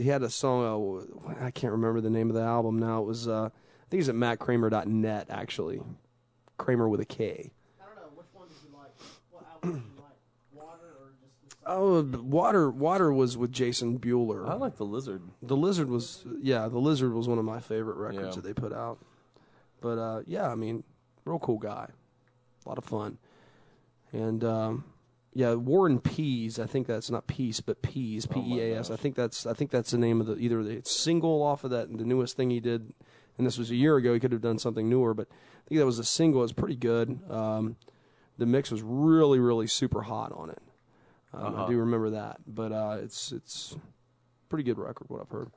had a song. I can't remember the name of the album now. It was I think it's at mattkramer.net actually. Kramer with a K. I don't know. Which one did you like? What album did you like? Water or just the song? Water was with Jason Bueller. I like The Lizard. The Lizard was one of my favorite records that they put out. But yeah, I mean, real cool guy, a lot of fun, and War and Peas. I think that's not Peace, but Peas, Peas. I think that's the name of either the single off of that, the newest thing he did, and this was a year ago. He could have done something newer, but I think that was a single. It was pretty good. The mix was really, really super hot on it. I do remember that, but it's pretty good record, what I've heard.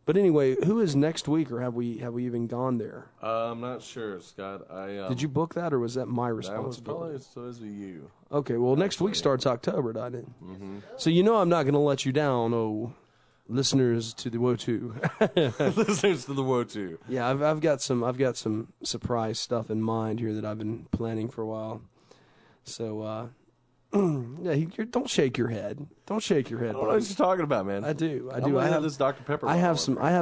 But anyway, who is next week, or have we even gone there? I'm not sure, Scott. Did you book that, or was that my That was responsibility? probably supposed to be you. Okay, well, next week starts October, doesn't it? Mm-hmm. So I'm not going to let you down, listeners to the WOTU. Listeners to the WOTU. Yeah, I've got some surprise stuff in mind here that I've been planning for a while. So, don't shake your head. Don't shake your head. I don't know what you're talking about, man. I do. I have this Dr. Pepper. I have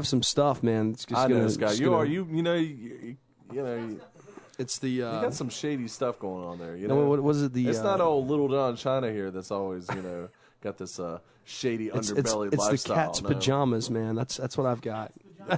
some stuff, man. It's just I know, gonna, Scott. It's the. You got some shady stuff going on there. What was it? It's not old Little Don China here that's always got this shady underbelly it's lifestyle. the cat's pajamas, man. That's what I've got.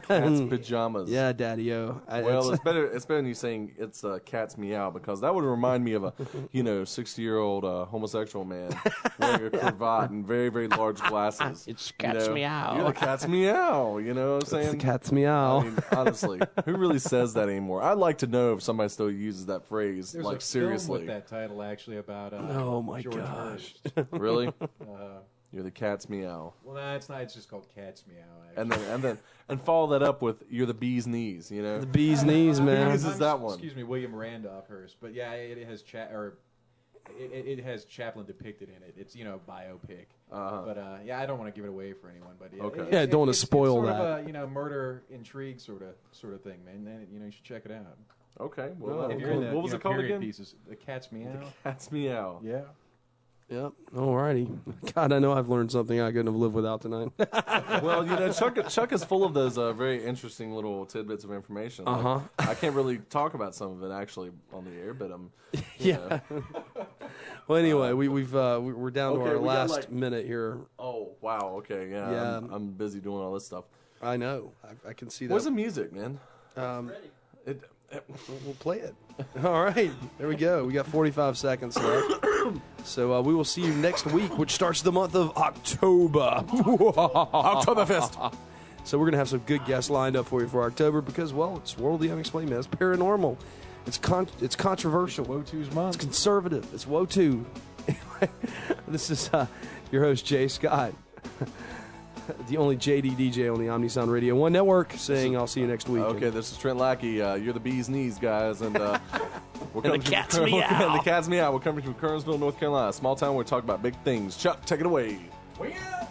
Cat's pajamas. Yeah, Daddy-O. Well, it's better. It's better than you saying it's cat's meow, because that would remind me of a 60-year-old homosexual man wearing a cravat and very, very large glasses. It's cat's meow. You're the cat's meow. You know what I'm saying? It's the cat's meow. I mean, honestly, who really says that anymore? I'd like to know if somebody still uses that phrase. There's like a seriously. film with that title actually about oh my George gosh. Hurst. Really? You're the cat's meow. Well, no, it's not. It's just called Cat's Meow. Actually. And follow that up with you're the bee's knees. You know, The bee's knees, man. Bees is that one. Excuse me, William Randolph Hearst. But yeah, it has it has Chaplin depicted in it. It's biopic. But yeah, I don't want to give it away for anyone. But yeah, Okay. Yeah, don't want to spoil it's that. Sort of a murder intrigue sort of thing, man. And, you should check it out. Okay. Well, if you're in the, what was it called again? Pieces, the Cat's Meow. The cat's meow. Yeah. Yep. Alrighty. God, I know I've learned something I couldn't have lived without tonight. Well, Chuck is full of those very interesting little tidbits of information. Uh-huh. I can't really talk about some of it actually on the air, but yeah. Well, anyway, we're down to our last minute here. Oh wow. Okay. Yeah. Yeah. I'm busy doing all this stuff. I know. I can see that. Where's the music, man? We'll play it. All right. There we go. We got 45 seconds left. So we will see you next week, which starts the month of October. Oktoberfest. So we're going to have some good guests lined up for you for October because, well, it's World of the Unexplained, man. It's paranormal. It's controversial. It's Wotu's month. It's conservative. It's Wotu. Anyway, this is your host, Jay Scott. The only JD DJ on the Omnisound Radio 1 network, saying I'll see you next week. Okay, this is Trent Lackey. You're the bee's knees, guys, and we're coming the cat's meow. The cat's meow. We're coming from Kernersville, North Carolina, a small town where we talk about big things. Chuck, take it away. Yeah.